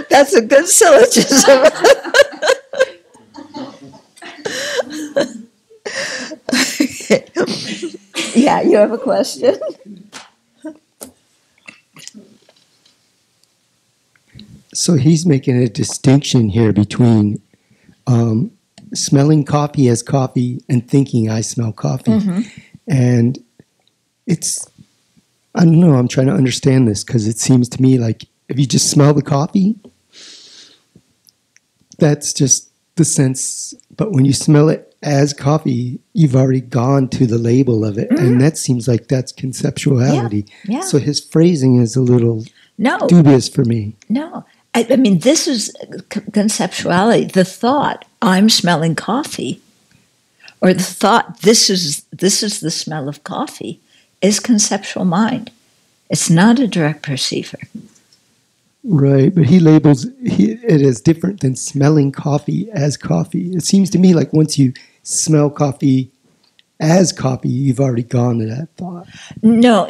That's a good syllogism. Yeah, you have a question? So he's making a distinction here between smelling coffee as coffee and thinking I smell coffee. Mm-hmm. And it's, I don't know, I'm trying to understand this because it seems to me like if you just smell the coffee, that's just the sense. But when you smell it as coffee, you've already gone to the label of it. Mm-hmm. And that seems like that's conceptuality. Yeah. Yeah. So his phrasing is a little dubious for me. No. I mean, this is conceptuality. The thought, I'm smelling coffee, or the thought, this is the smell of coffee, is conceptual mind. It's not a direct perceiver. Right, but he labels it as different than smelling coffee as coffee. It seems to me like once you smell coffee as coffee, you've already gone to that thought. No,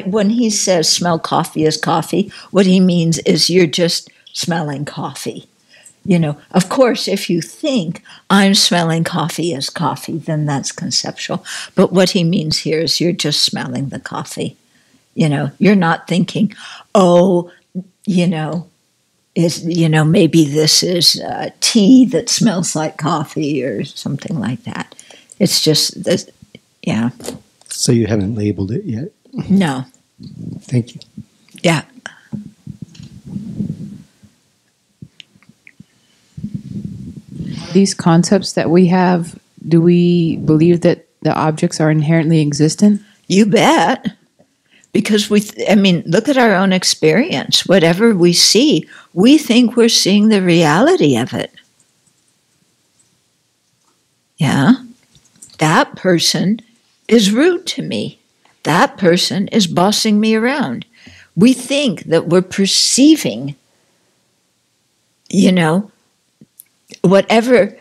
when he says smell coffee as coffee, what he means is you're just smelling coffee. Of course, if you think I'm smelling coffee as coffee, then that's conceptual. But what he means here is you're just smelling the coffee. You're not thinking, maybe this is tea that smells like coffee or something like that. It's just this, yeah. So you haven't labeled it yet? No. Thank you. Yeah. These concepts that we have, do we believe that the objects are inherently existent? You bet. Because look at our own experience. Whatever we see, we think we're seeing the reality of it. Yeah. That person is rude to me. That person is bossing me around. We think that we're perceiving, whatever,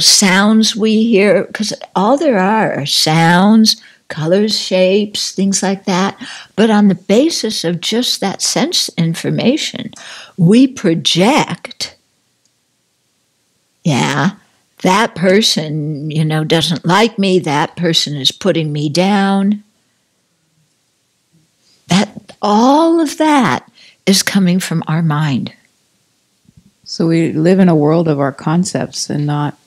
sounds we hear, because all there are sounds, colors, shapes, things like that. But on the basis of just that sense information, we project, that person, doesn't like me, that person is putting me down. All of that is coming from our mind. So we live in a world of our concepts and not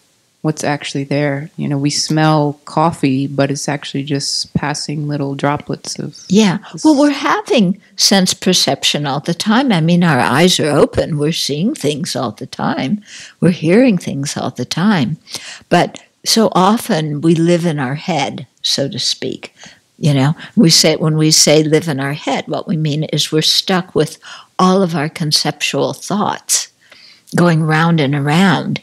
what's actually there. We smell coffee, but it's actually just passing little droplets of... Yeah. Well, we're having sense perception all the time. Our eyes are open. We're seeing things all the time. We're hearing things all the time. But so often we live in our head, so to speak. When we say live in our head, what we mean is we're stuck with all of our conceptual thoughts going round and around,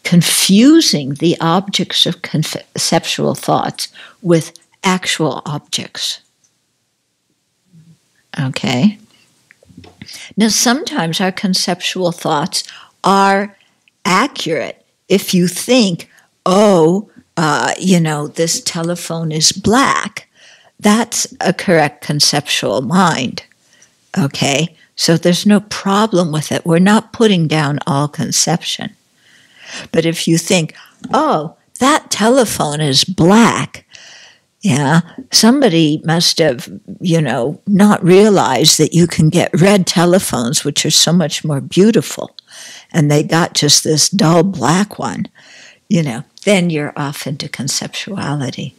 confusing the objects of conceptual thoughts with actual objects. Okay? Now, sometimes our conceptual thoughts are accurate. If you think, this telephone is black, that's a correct conceptual mind. Okay? So there's no problem with it. We're not putting down all conception. But if you think, that telephone is black, somebody must have, not realized that you can get red telephones, which are so much more beautiful, and they got just this dull black one, then you're off into conceptuality.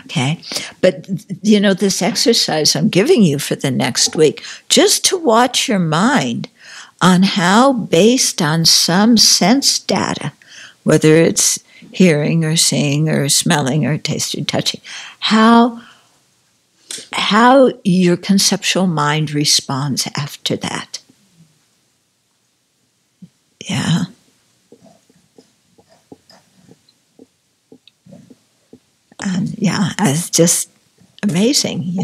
Okay? But, this exercise I'm giving you for the next week, just to watch your mind on how, based on some sense data, whether it's hearing or seeing or smelling or tasting, touching, how your conceptual mind responds after that. Yeah. And it's just amazing,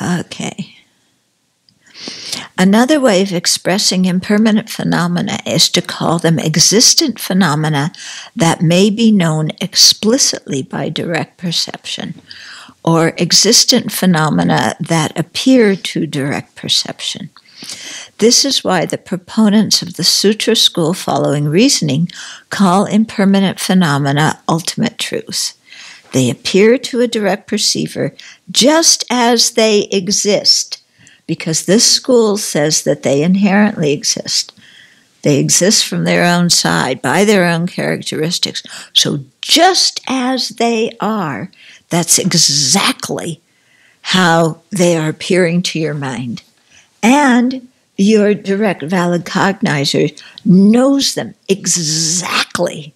Okay. Another way of expressing impermanent phenomena is to call them existent phenomena that may be known explicitly by direct perception, or existent phenomena that appear to direct perception. This is why the proponents of the Sutra school following reasoning call impermanent phenomena ultimate truths. They appear to a direct perceiver just as they exist, because this school says that they inherently exist. They exist from their own side, by their own characteristics. So just as they are, that's exactly how they are appearing to your mind. And your direct valid cognizer knows them exactly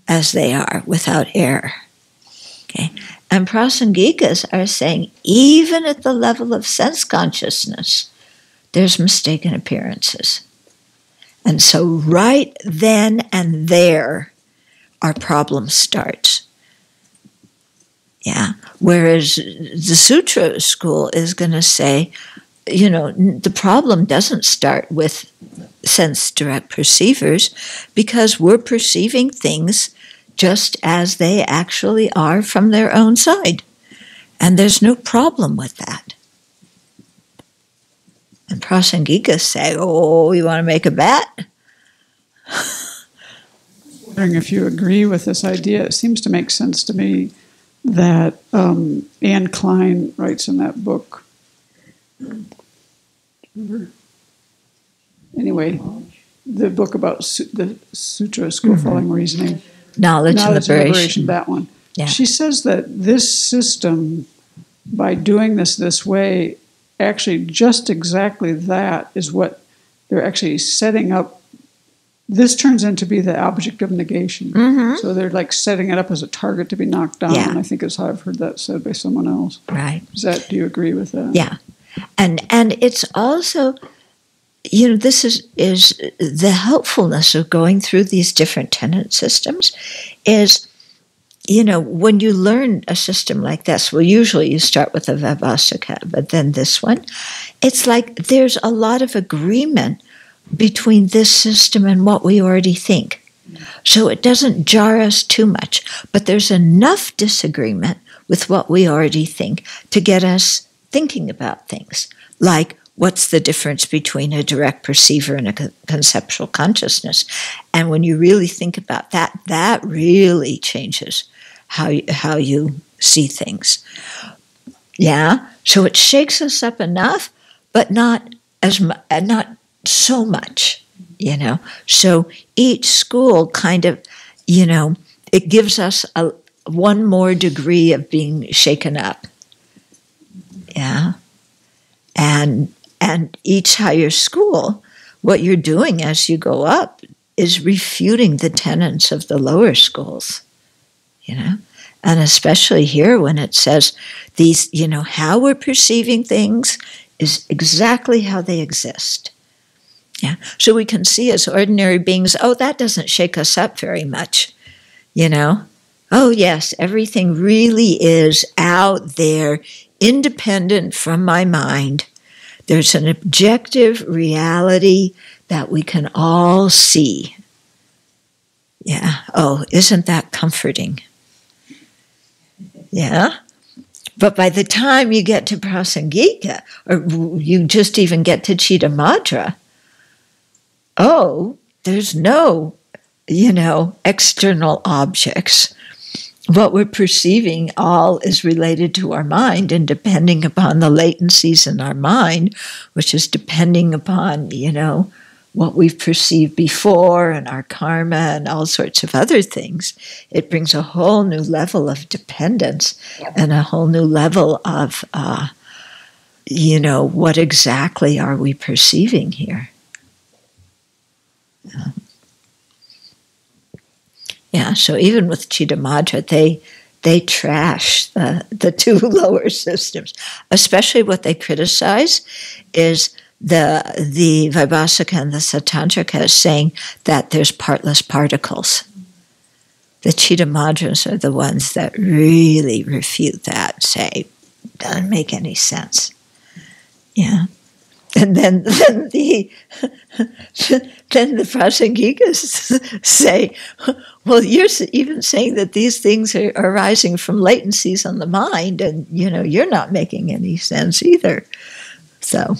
as they are, without error. Okay? And prasangikas are saying, even at the level of sense consciousness, there's mistaken appearances. And so right then and there, our problem starts. Yeah. Whereas the Sutra school is going to say, the problem doesn't start with sense direct perceivers, because we're perceiving things just as they actually are from their own side. And there's no problem with that. And prasangikas say, oh, you want to make a bet? Wondering if you agree with this idea. It seems to make sense to me that Anne Klein writes in that book. Remember? Anyway, the book about the Sutra, School Following Reasoning. Knowledge and Liberation. That one. Yeah. She says that this system, by doing this way, actually just exactly that is what they're actually setting up. This turns into be the object of negation. Mm-hmm. So they're like setting it up as a target to be knocked down. Yeah. I think is how I've heard that said by someone else. Right. Do you agree with that? Yeah. And it's also, this is the helpfulness of going through these different tenet systems is, when you learn a system like this, well, usually you start with a Vaibhasika, but then this one, it's like there's a lot of agreement between this system and what we already think. So it doesn't jar us too much, but there's enough disagreement with what we already think to get us thinking about things, like what's the difference between a direct perceiver and a conceptual consciousness. And when you really think about that, that really changes how you see things. Yeah, so it shakes us up enough, but not so much, So each school kind of, it gives us one more degree of being shaken up. Yeah. And each higher school, what you're doing as you go up is refuting the tenets of the lower schools, And especially here when it says these, how we're perceiving things is exactly how they exist. Yeah. So we can see as ordinary beings, oh, that doesn't shake us up very much, Oh, yes, everything really is out there, independent from my mind. There's an objective reality that we can all see. Yeah. Oh, isn't that comforting? Yeah. But by the time you get to prasangika, or you just even get to Chitta-Madra, there's no, external objects. What we're perceiving all is related to our mind, and depending upon the latencies in our mind, which is depending upon, what we've perceived before and our karma and all sorts of other things, it brings a whole new level of dependence and a whole new level of, what exactly are we perceiving here? Yeah, so even with Chitta-Madra, they trash the two lower systems. Especially what they criticize is the Vaibhasika and the Satantrika saying that there's partless particles. The Chitta-Madras are the ones that really refute that, say, doesn't make any sense. Yeah. And then the prasangikas say, well, you're even saying that these things are arising from latencies on the mind, and you're not making any sense either. So,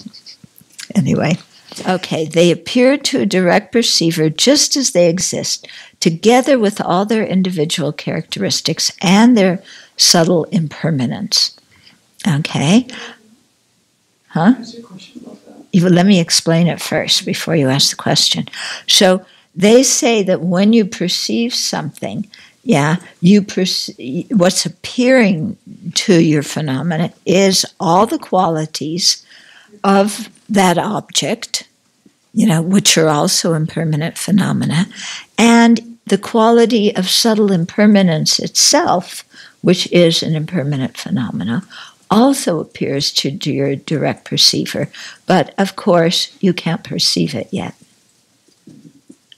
anyway, okay, they appear to a direct perceiver just as they exist, together with all their individual characteristics and their subtle impermanence. Okay. Huh? Let me explain it first before you ask the question. So they say that when you perceive something, what's appearing to your phenomena is all the qualities of that object, which are also impermanent phenomena, and the quality of subtle impermanence itself, which is an impermanent phenomena, also appears to your direct perceiver, but of course you can't perceive it yet.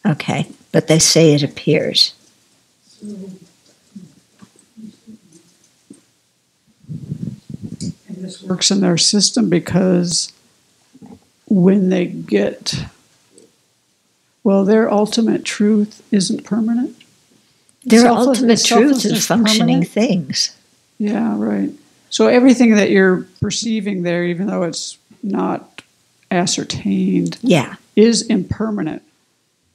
Okay, but they say it appears. And this works in their system because when they get, well, their ultimate truth isn't permanent. Their ultimate truth is functioning permanent? Things. Yeah, right. So everything that you're perceiving there, even though it's not ascertained, is impermanent.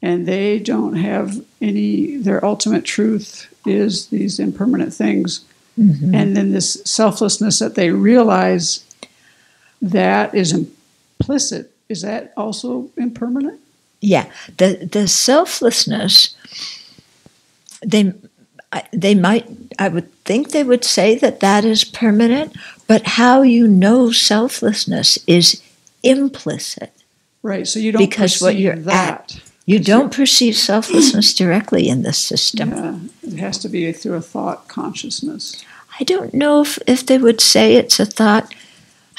And they don't have any, their ultimate truth is these impermanent things. Mm-hmm. And then this selflessness that they realize that is implicit, is that also impermanent? Yeah. The selflessness, they might, I would think they would say that is permanent, but how you know selflessness is implicit. Right, so you don't perceive that. You don't perceive selflessness directly in this system. Yeah, it has to be through a thought consciousness. I don't know if they would say it's a thought.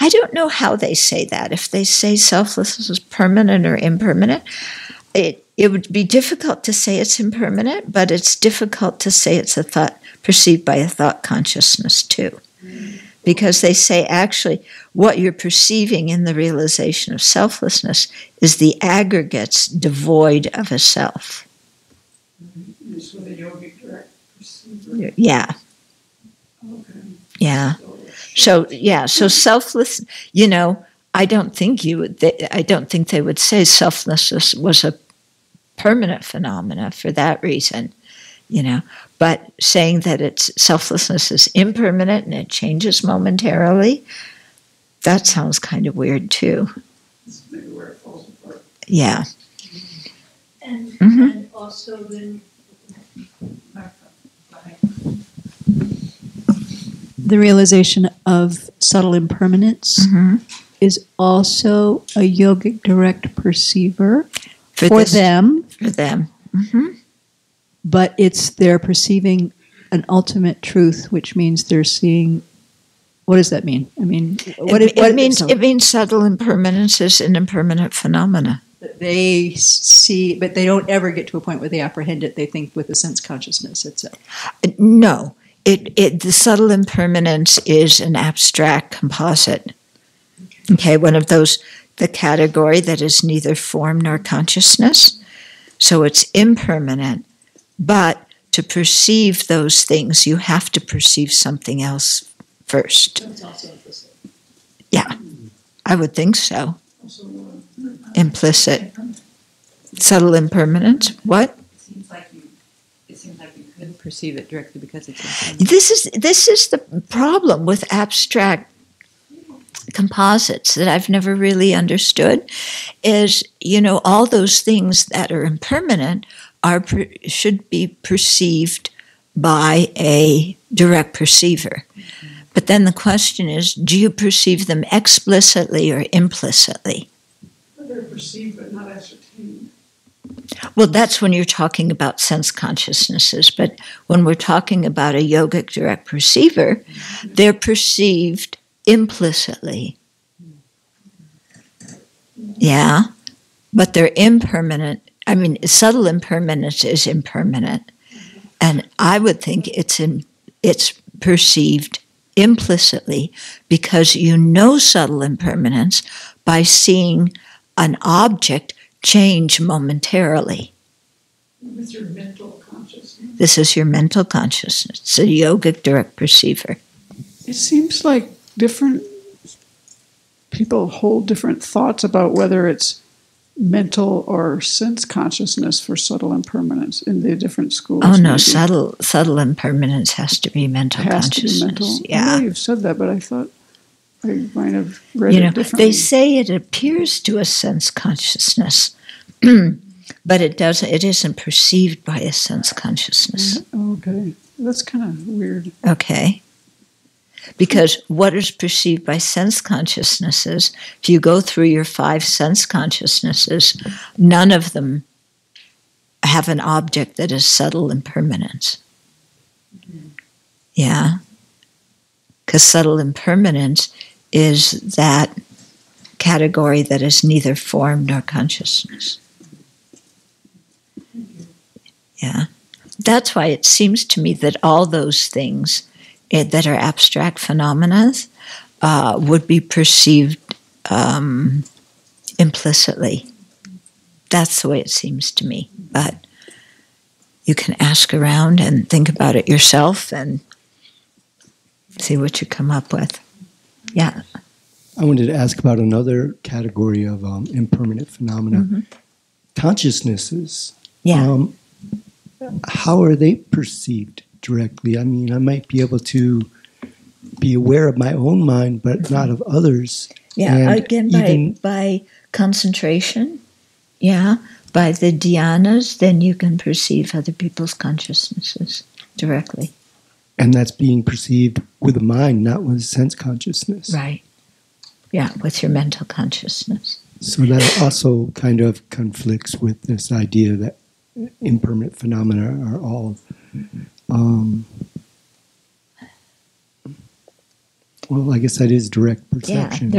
I don't know how they say that. If they say selflessness is permanent or impermanent, it would be difficult to say it's impermanent, but it's difficult to say it's a thought perceived by a thought consciousness too. Because they say actually what you're perceiving in the realization of selflessness is the aggregates devoid of a self. It's with a yogic direct perceiver. Yeah. Okay. Yeah. So selfless, I don't think they would say selflessness was a permanent phenomena for that reason. But saying that selflessness is impermanent and it changes momentarily, that sounds kind of weird too. That's maybe where it falls apart. Yeah. And also then, The realization of subtle impermanence is also a yogic direct perceiver for them. For them. Mm-hmm. But they're perceiving an ultimate truth, which means they're seeing. What does that mean? I mean, it means subtle impermanence is an impermanent phenomena. They see, but they don't ever get to a point where they apprehend it. They think with the sense consciousness itself. No, the subtle impermanence is an abstract composite. Okay, one of those, the category that is neither form nor consciousness. So it's impermanent. But to perceive those things, you have to perceive something else first. That's also implicit. Yeah, I would think so. Implicit. Subtle impermanence. What? It seems like you couldn't perceive it directly because it's impermanent. This is the problem with abstract composites that I've never really understood. Is all those things that are impermanent should be perceived by a direct perceiver. But then the question is, do you perceive them explicitly or implicitly? They're perceived but not ascertained. Well, that's when you're talking about sense consciousnesses. But when we're talking about a yogic direct perceiver, they're perceived implicitly. Yeah, but they're impermanent. I mean, subtle impermanence is impermanent, and I would think it's perceived implicitly because you know subtle impermanence by seeing an object change momentarily. With your mental consciousness. This is your mental consciousness. It's a yogic direct perceiver. It seems like different people hold different thoughts about whether it's mental or sense consciousness for subtle impermanence in the different schools. Oh no, subtle impermanence has to be mental consciousness. To be mental. Yeah, I know you've said that, but I thought I might have read it differently. They say it appears to a sense consciousness, but it doesn't. It isn't perceived by a sense consciousness. Okay, that's kind of weird. Okay. Because what is perceived by sense consciousnesses, if you go through your 5 sense consciousnesses, none of them have an object that is subtle impermanence. Mm-hmm. Yeah? Because subtle impermanence is that category that is neither form nor consciousness. Yeah? That's why it seems to me that all those things that are abstract phenomena would be perceived implicitly. That's the way it seems to me. But you can ask around and think about it yourself and see what you come up with. Yeah. I wanted to ask about another category of impermanent phenomena. Mm-hmm. Consciousnesses. Yeah. How are they perceived directly? I mean, I might be able to be aware of my own mind, but not of others. Yeah, and again, by concentration, yeah, by the dhyanas, then you can perceive other people's consciousnesses directly. And that's being perceived with the mind, not with sense consciousness. Right. Yeah, with your mental consciousness. So that also kind of conflicts with this idea that impermanent phenomena are all, well, I guess that is direct perception.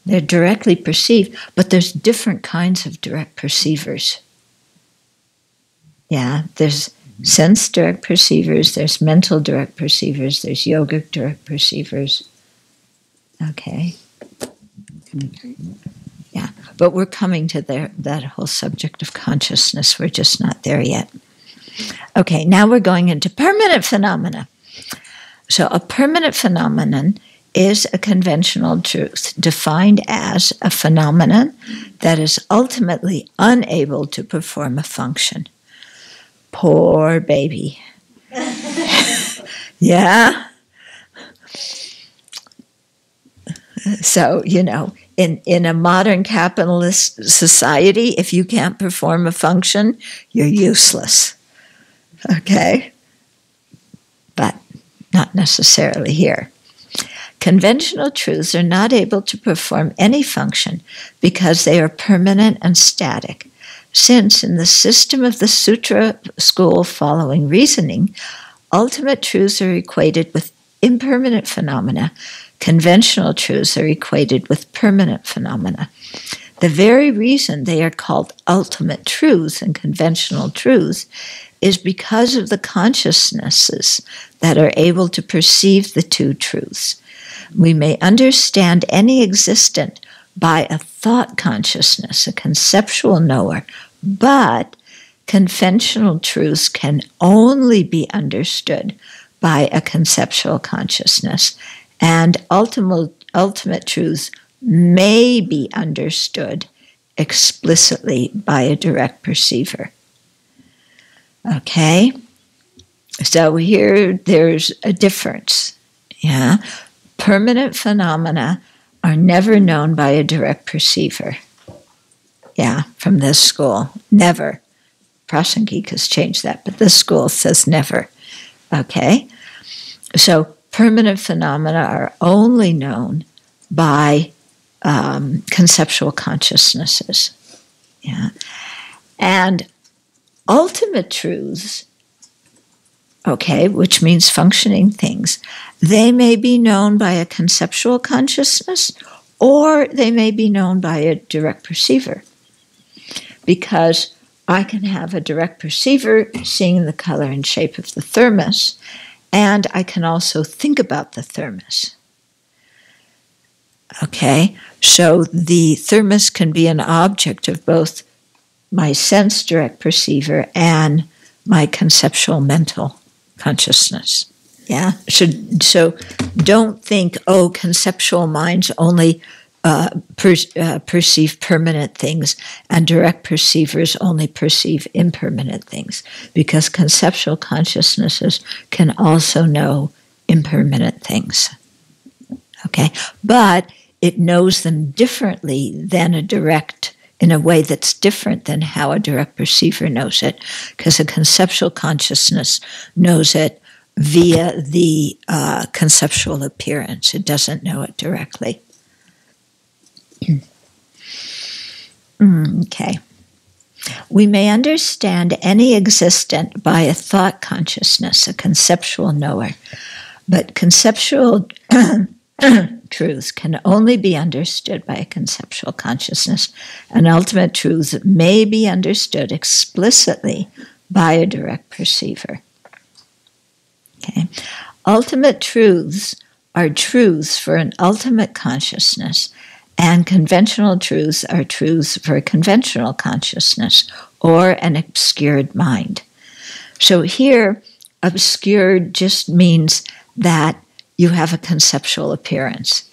They're directly perceived, but there's different kinds of direct perceivers. Yeah, there's sense direct perceivers, there's mental direct perceivers, there's yogic direct perceivers. Okay. Yeah, but we're coming to that whole subject of consciousness. We're just not there yet. Okay, now we're going into permanent phenomena. So a permanent phenomenon is a conventional truth defined as a phenomenon that is ultimately unable to perform a function. Poor baby. Yeah? So, in a modern capitalist society, if you can't perform a function, you're useless. Okay? But not necessarily here. Conventional truths are not able to perform any function because they are permanent and static, since in the system of the Sutra school following reasoning, ultimate truths are equated with impermanent phenomena. Conventional truths are equated with permanent phenomena. The very reason they are called ultimate truths and conventional truths is because of the consciousnesses that are able to perceive the two truths. We may understand any existent by a thought consciousness, a conceptual knower, but conventional truths can only be understood by a conceptual consciousness, and ultimate truths may be understood explicitly by a direct perceiver. Okay? So here there's a difference. Yeah? Permanent phenomena are never known by a direct perceiver. Yeah, from this school. Never. Prasangika's changed that, but this school says never. Okay? So permanent phenomena are only known by conceptual consciousnesses. Yeah. And ultimate truths, okay, which means functioning things, they may be known by a conceptual consciousness or they may be known by a direct perceiver. Because I can have a direct perceiver seeing the color and shape of the thermos, and I can also think about the thermos. Okay, so the thermos can be an object of both my sense direct perceiver and my conceptual mental consciousness. Yeah, so don't think, conceptual minds only perceive permanent things and direct perceivers only perceive impermanent things, because conceptual consciousnesses can also know impermanent things. Okay, but it knows them differently than a direct, in a way that's different than how a direct perceiver knows it, because a conceptual consciousness knows it via the conceptual appearance. It doesn't know it directly. Okay. We may understand any existent by a thought consciousness, a conceptual knower, but conceptual truths can only be understood by a conceptual consciousness, and ultimate truths may be understood explicitly by a direct perceiver. Okay. Ultimate truths are truths for an ultimate consciousness, And conventional truths are truths for a conventional consciousness or an obscured mind. So here, obscured just means that you have a conceptual appearance.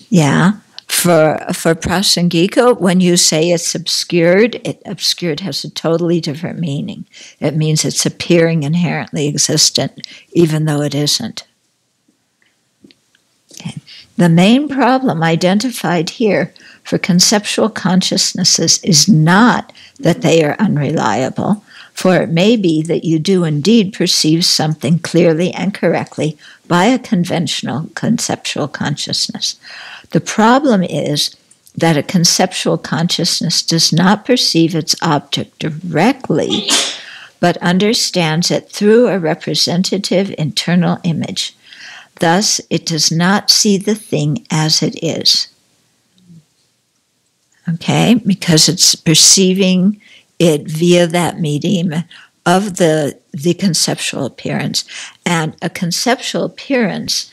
Yeah. For Prasangika, when you say it's obscured, obscured has a totally different meaning. It means it's appearing inherently existent, even though it isn't. Okay. The main problem identified here for conceptual consciousnesses is not that they are unreliable, for it may be that you do indeed perceive something clearly and correctly by a conventional conceptual consciousness. The problem is that a conceptual consciousness does not perceive its object directly, but understands it through a representative internal image. Thus, it does not see the thing as it is. Okay? Because it's perceiving it via that medium of the conceptual appearance. And a conceptual appearance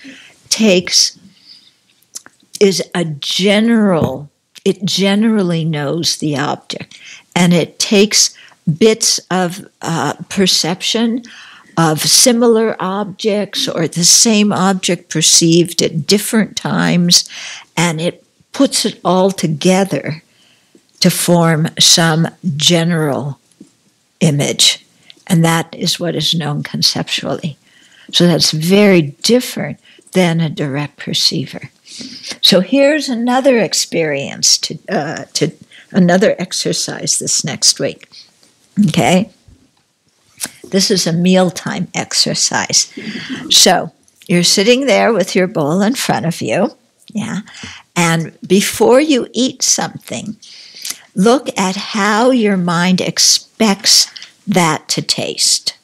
is a general, it generally knows the object. And it takes bits of perception of similar objects or the same object perceived at different times, and it puts it all together to form some general image. And that is what is known conceptually. So that's very different than a direct perceiver. So here's another experience to another exercise this next week. Okay? This is a mealtime exercise. So you're sitting there with your bowl in front of you, yeah, and before you eat something, look at how your mind expects that to taste.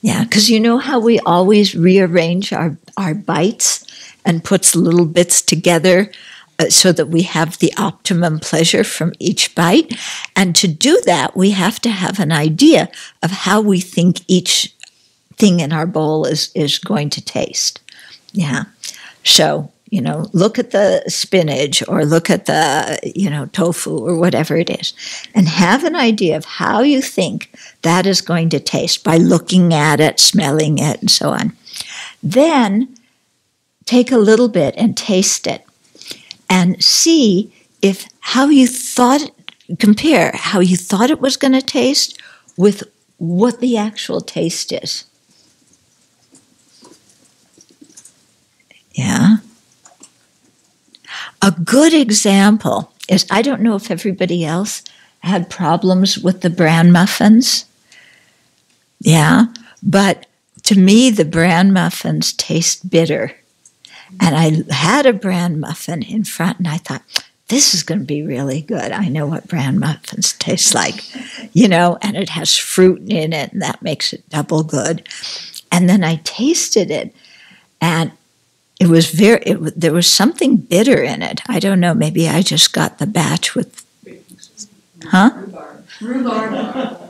Yeah, because you know how we always rearrange our bites and puts little bits together so that we have the optimum pleasure from each bite. And to do that, we have to have an idea of how we think each thing in our bowl is going to taste. Yeah. So, look at the spinach or look at the, tofu or whatever it is, and have an idea of how you think that is going to taste by looking at it, smelling it, and so on. Then take a little bit and taste it and see compare how you thought it was going to taste with what the actual taste is. Yeah. A good example is, I don't know if everybody else had problems with the bran muffins. Yeah, but to me, the bran muffins taste bitter. And I had a bran muffin in front, and I thought, this is going to be really good. I know what bran muffins taste like, and it has fruit in it, and that makes it double good. And then I tasted it, and it was there was something bitter in it. I don't know, maybe I just got the batch with, Rhubarb.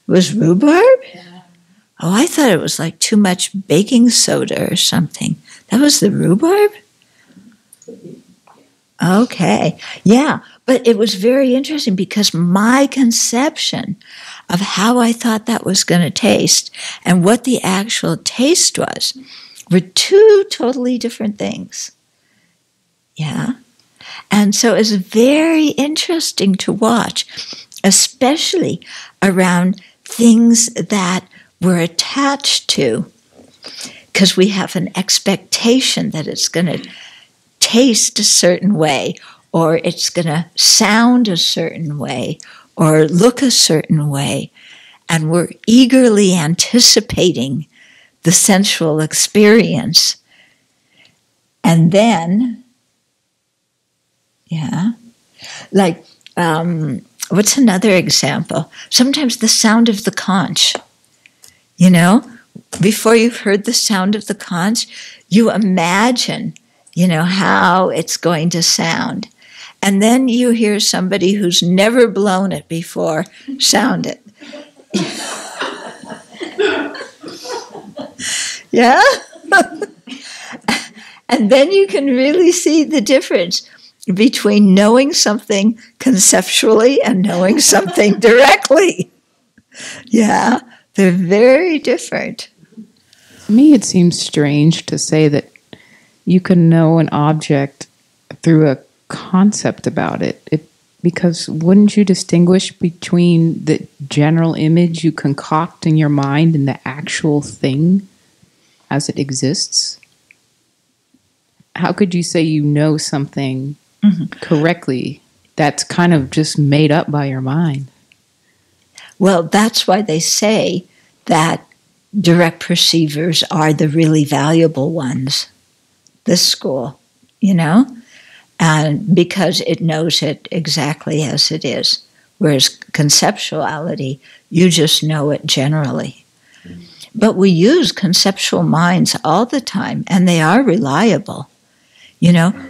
It was rhubarb? Yeah. Oh, I thought it was like too much baking soda or something. That was the rhubarb? Okay. Yeah, but it was very interesting because my conception of how I thought that was going to taste and what the actual taste was were two totally different things. Yeah. And so it's very interesting to watch, especially around things that we're attached to, because we have an expectation that it's going to taste a certain way, or it's going to sound a certain way, or look a certain way, and we're eagerly anticipating the sensual experience. And then, what's another example? Sometimes the sound of the conch, before you've heard the sound of the conch, you imagine, how it's going to sound. And then you hear somebody who's never blown it before sound it. Yeah? And then you can really see the difference between knowing something conceptually and knowing something directly. Yeah, they're very different. To me, it seems strange to say that you can know an object through a concept about it. Because wouldn't you distinguish between the general image you concoct in your mind and the actual thing as it exists? How could you say you know something correctly that's kind of just made up by your mind? Well, that's why they say that direct perceivers are the really valuable ones, this school, and because it knows it exactly as it is. Whereas conceptuality, you just know it generally. But we use conceptual minds all the time, and they are reliable.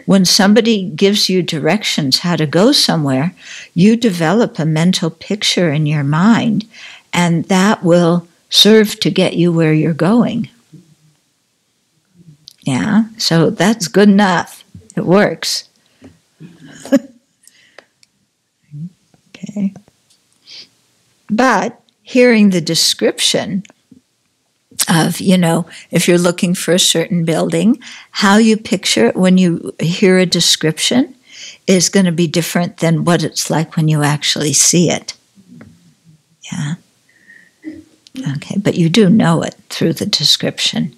When somebody gives you directions how to go somewhere, you develop a mental picture in your mind, and that will serve to get you where you're going. Yeah, so that's good enough. It works. Okay. But hearing the description of, if you're looking for a certain building, how you picture it when you hear a description is going to be different than what it's like when you actually see it. Yeah. Okay, but you do know it through the description.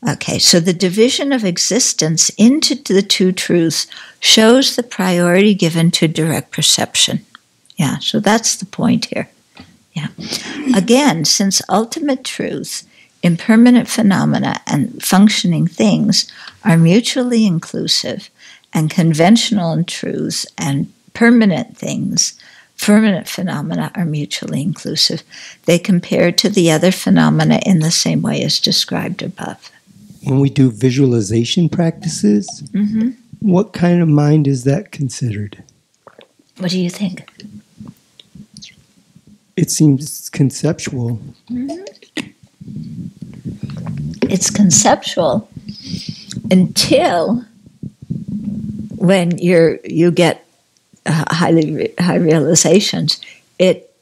Okay, so the division of existence into the two truths shows the priority given to direct perception. Yeah, so that's the point here. Yeah. Again, since ultimate truth, impermanent phenomena, and functioning things are mutually inclusive, and conventional truths and permanent things, permanent phenomena, are mutually inclusive, they compare to the other phenomena in the same way as described above. When we do visualization practices, what kind of mind is that considered? What do you think? It seems conceptual. It's conceptual until when you get high realizations, it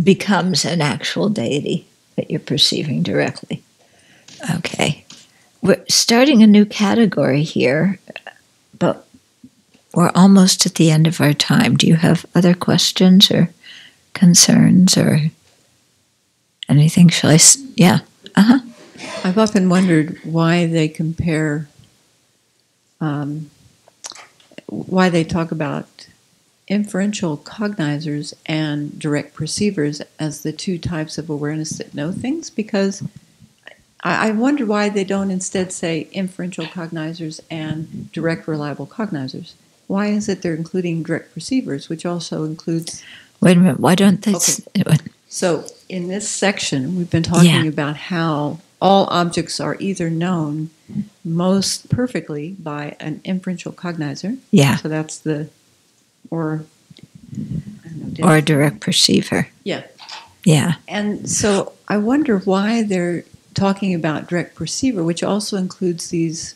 becomes an actual deity that you're perceiving directly. Okay. We're starting a new category here, but we're almost at the end of our time. Do you have other questions or concerns or anything? Shall I? Yeah. I've often wondered why they compare, why they talk about inferential cognizers and direct perceivers as the two types of awareness that know things, because I wonder why they don't instead say inferential cognizers and direct reliable cognizers. Why is it they're including direct perceivers, which also includes... Wait a minute, why don't they... Okay. So in this section, we've been talking about how all objects are either known most perfectly by an inferential cognizer. Yeah. So that's the... Or a direct perceiver. Yeah. Yeah. And so I wonder why they're talking about direct perceiver, which also includes these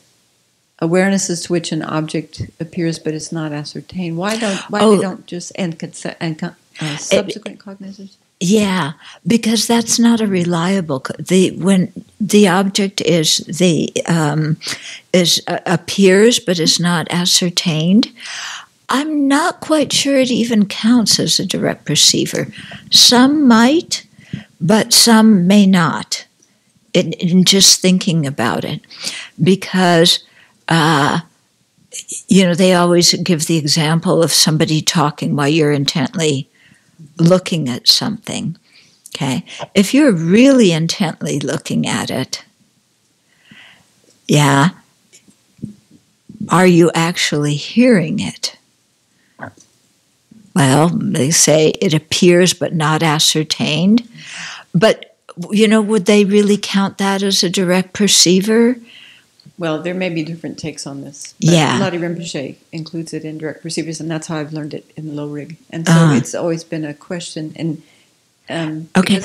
awarenesses to which an object appears but is not ascertained. Why they don't just subsequent cognizers? Yeah, because that's not a reliable. When the object appears but is not ascertained, I'm not quite sure it even counts as a direct perceiver. Some might, but some may not. In just thinking about it, because they always give the example of somebody talking while you're intently looking at something. Okay, if you're really intently looking at it, are you actually hearing it? Well, they say it appears but not ascertained. But, would they really count that as a direct perceiver? Well, there may be different takes on this. But Lottie Rinpoche includes it in direct perceivers, and that's how I've learned it in low rig. And so it's always been a question. And Okay,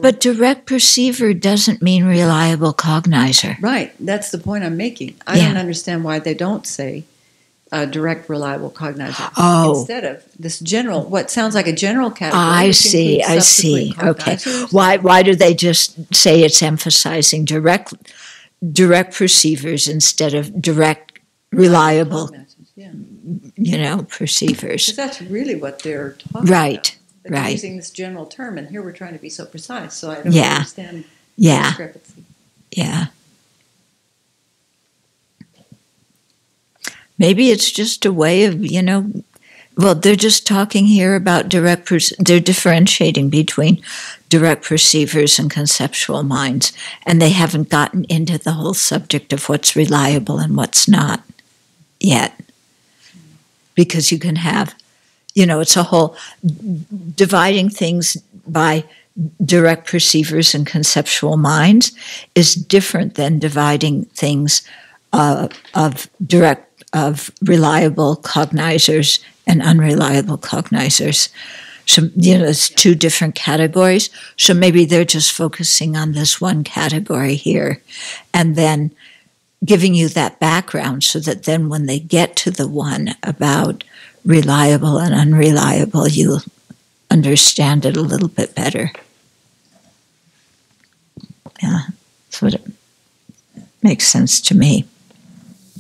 but direct perceiver doesn't mean reliable cognizer. Right, that's the point I'm making. I don't understand why they don't say direct, reliable cognizer instead of this general, what sounds like a general category. I see. Okay, why do they just say it's emphasizing direct perceivers instead of direct, reliable, perceivers? Because that's really what they're talking about. But Right. using this general term, and here we're trying to be so precise, so I don't understand the discrepancy. Yeah. Maybe it's just a way of, well, they're just talking here about they're differentiating between direct perceivers and conceptual minds, and they haven't gotten into the whole subject of what's reliable and what's not yet. Because you can have, it's a whole dividing things by direct perceivers and conceptual minds is different than dividing things of reliable cognizers and unreliable cognizers. So, it's two different categories. So maybe they're just focusing on this one category here and then giving you that background so that then when they get to the one about reliable and unreliable, you'll understand it a little bit better. Yeah, that's what it makes sense to me.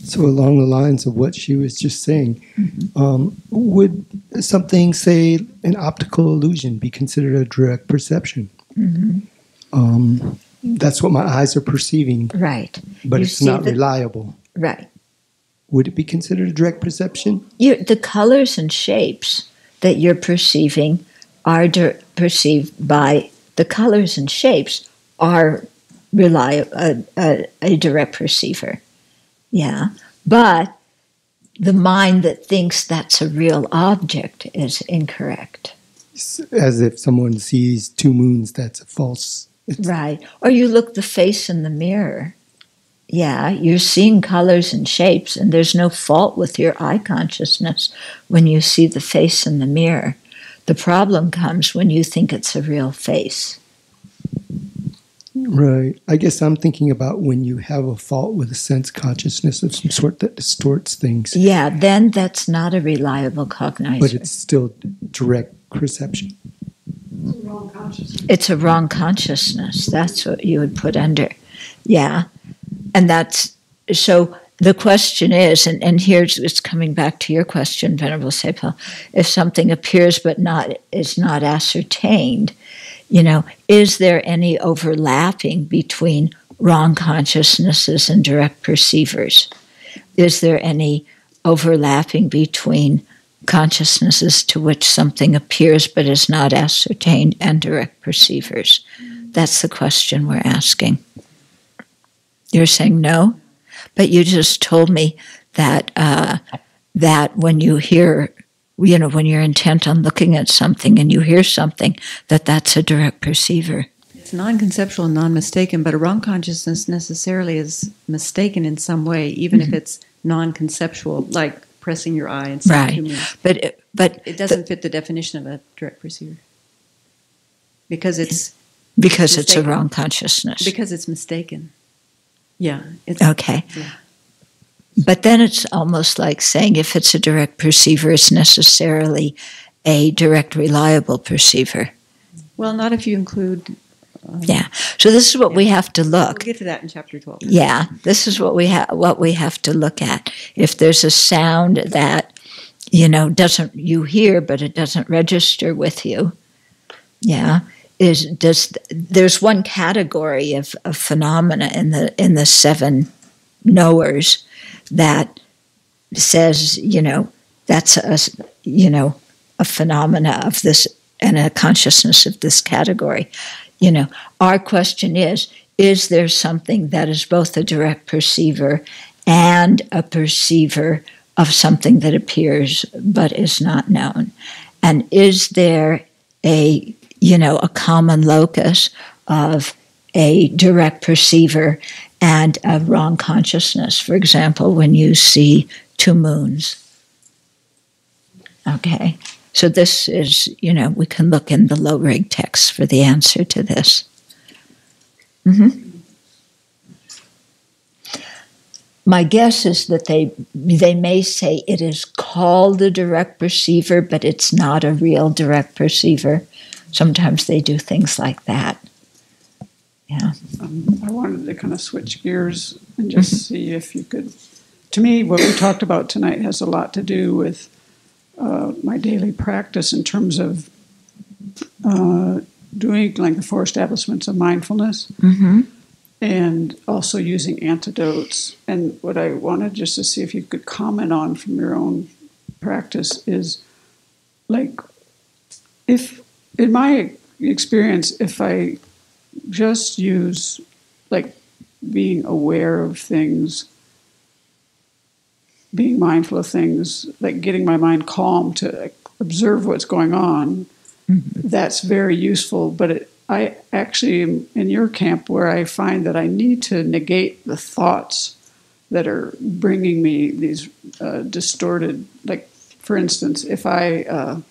So along the lines of what she was just saying, would something, say, an optical illusion be considered a direct perception? That's what my eyes are perceiving. Right. But it's not reliable. Right. Would it be considered a direct perception? The colors and shapes that you're perceiving are perceived by the colors and shapes are a direct perceiver. Yeah. But the mind that thinks that's a real object is incorrect. As if someone sees two moons, that's a false. Right. Or you look the face in the mirror. Yeah, you're seeing colors and shapes, and there's no fault with your eye consciousness when you see the face in the mirror. The problem comes when you think it's a real face. Right. I guess I'm thinking about when you have a fault with a sense consciousness of some sort that distorts things. Yeah, then that's not a reliable cognizer. But it's still direct perception. It's a wrong consciousness. It's a wrong consciousness. That's what you would put under. Yeah. And that's, so the question is, and here's, it's coming back to your question, Venerable Sepal, if something appears but is not ascertained, is there any overlapping between wrong consciousnesses and direct perceivers? Is there any overlapping between consciousnesses to which something appears but is not ascertained and direct perceivers? That's the question we're asking. You're saying no? But you just told me that that when you hear, when you're intent on looking at something and you hear something, that's a direct perceiver. It's non-conceptual and non-mistaken, but a wrong consciousness necessarily is mistaken in some way, even if it's non-conceptual, like pressing your eye and seeing two moons. But it doesn't fit the definition of a direct perceiver. Because it's a wrong consciousness. Because it's mistaken. Yeah. Okay. Yeah. But then it's almost like saying if it's a direct perceiver, it's necessarily a direct reliable perceiver. Well, not if you include... yeah. So this is what we have to look. We'll get to that in chapter 12. Yeah. This is what we have to look at. If there's a sound that, doesn't you hear, but it doesn't register with you. Yeah. There's one category of phenomena in the seven knowers that says, that's a phenomena of this and a consciousness of this category. Our question is there something that is both a direct perceiver and a perceiver of something that appears but is not known? And is there a common locus of a direct perceiver and a wrong consciousness? For example, when you see two moons. Okay. So this is, we can look in the low rig text for the answer to this. Mm-hmm. My guess is that they may say it is called a direct perceiver, but it's not a real direct perceiver. Sometimes they do things like that. Yeah. I wanted to kind of switch gears and just see if you could. To me, what we talked about tonight has a lot to do with my daily practice in terms of doing like the 4 establishments of mindfulness. Mm-hmm. And also using antidotes. And what I wanted just to see if you could comment on from your own practice is, like, if, in my experience, if I just use, like, being aware of things, being mindful of things, like getting my mind calm to observe what's going on, that's very useful. But I actually am in your camp where I find that I need to negate the thoughts that are bringing me these distorted, like, for instance, if I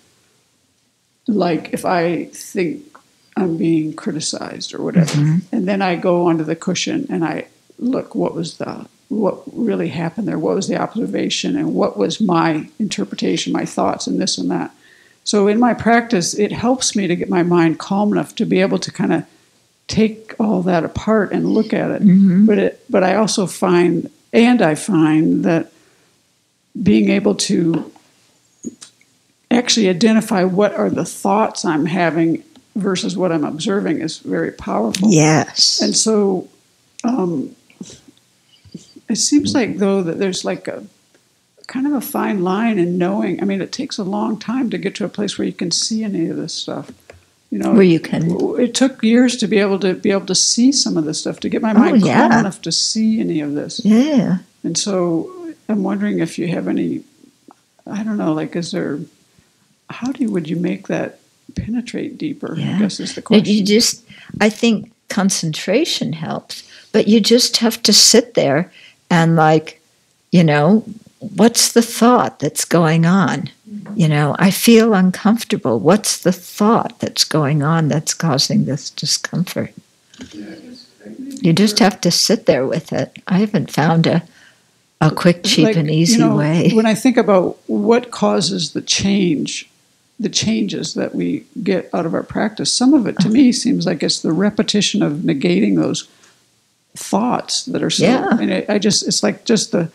think I'm being criticized or whatever, and then I go onto the cushion and I look, what really happened there? What was the observation? And what was my interpretation, my thoughts, and this and that? So in my practice, it helps me to get my mind calm enough to be able to kind of take all that apart and look at it. Mm-hmm. But I also find that being able to actually identify what are the thoughts I'm having versus what I'm observing is very powerful. Yes. And so it seems like, though, that there's like a kind of a fine line in knowing. I mean, it takes a long time to get to a place where you can see any of this stuff. Where you can. It took years to be able to see some of this stuff, to get my mind calm enough to see any of this. Yeah. And so I'm wondering if you have any. I don't know. Like, is there? Would you make that penetrate deeper? Yeah. I guess is the question. I think concentration helps, but you just have to sit there and, like, what's the thought that's going on? I feel uncomfortable. What's the thought that's going on that's causing this discomfort? You just have to sit there with it. I haven't found a quick, cheap, and easy way. When I think about what causes the changes that we get out of our practice, some of it to me seems like it's the repetition of negating those thoughts that are so. Yeah. I mean, it's like just the.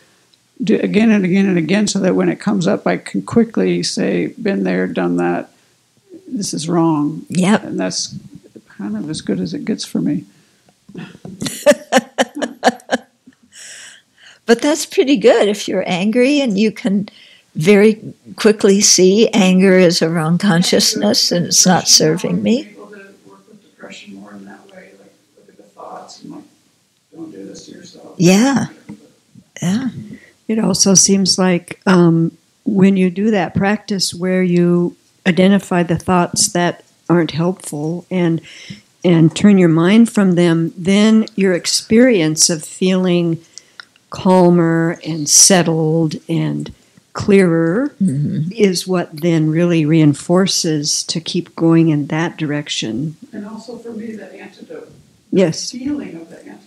Do again and again and again, so that when it comes up, I can quickly say, been there, done that, this is wrong. Yep. And that's kind of as good as it gets for me. But that's pretty good if you're angry and you can very quickly see anger is a wrong consciousness and it's not serving me. Able to work with depression more in that way, like look at the thoughts and like, don't do this to yourself. Yeah. Yeah. It also seems like when you do that practice where you identify the thoughts that aren't helpful and turn your mind from them, then your experience of feeling calmer and settled and clearer is what then really reinforces to keep going in that direction. And also for me, the antidote. Yes. The feeling of the antidote.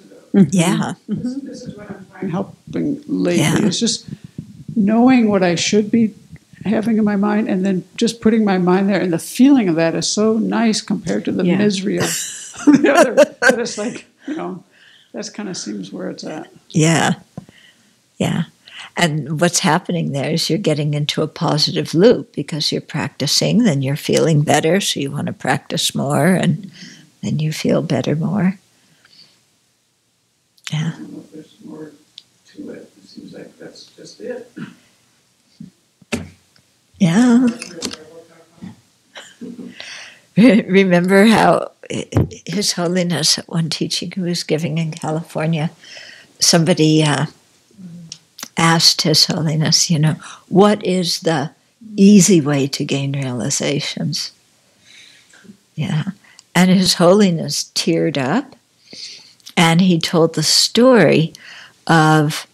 Yeah. This is what I'm finding helping lately. Yeah. It's just knowing what I should be having in my mind and then just putting my mind there. And the feeling of that is so nice compared to the misery of the other. But it's like, that kind of seems where it's at. Yeah. Yeah. And what's happening there is you're getting into a positive loop because you're practicing, then you're feeling better, so you want to practice more, and then you feel better more. Yeah. I don't know if there's more to it. It seems like that's just it. Yeah. Remember how His Holiness, at one teaching he was giving in California, somebody asked His Holiness, what is the easy way to gain realizations? Yeah. And His Holiness teared up. And he told the story of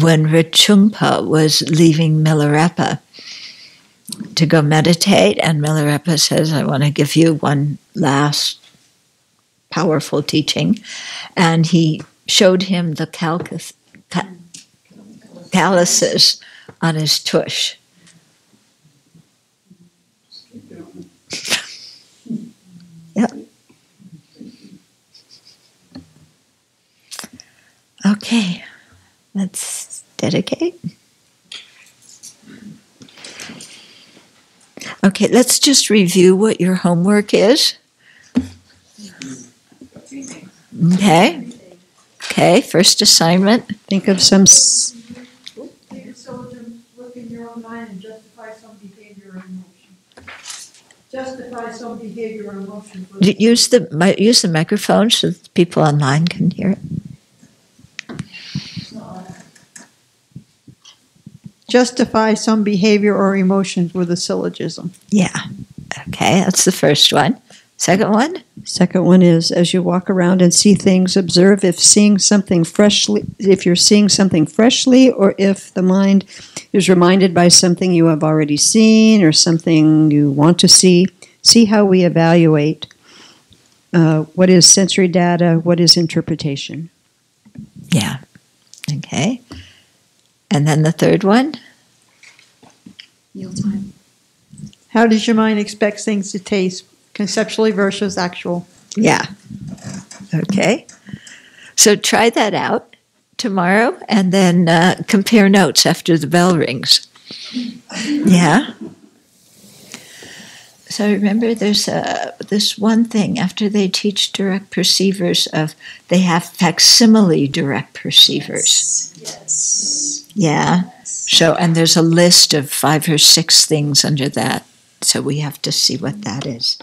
when Rinpoche was leaving Milarepa to go meditate, and Milarepa says, I want to give you one last powerful teaching. And he showed him the calluses on his tush. Yep. Okay, let's dedicate. Okay, let's just review what your homework is. Okay. Okay, first assignment. Think of some. Take a syllogism, look in your own mind, and justify some behavior or emotion. Justify some behavior or emotion. Use the microphone so that people online can hear it. Justify some behavior or emotions with a syllogism. Yeah. Okay, that's the first one. Second one? Second one is, as you walk around and see things, observe if you're seeing something freshly, or if the mind is reminded by something you have already seen or something you want to see. See how we evaluate what is sensory data, what is interpretation. Yeah. Okay. And then the third one? Mealtime. How does your mind expect things to taste, conceptually versus actual? Yeah. Okay. So try that out tomorrow and then compare notes after the bell rings. Yeah. So remember, there's this one thing after they teach direct perceivers they have facsimile direct perceivers. Yes. Yeah. So, and there's a list of 5 or 6 things under that. So we have to see what that is.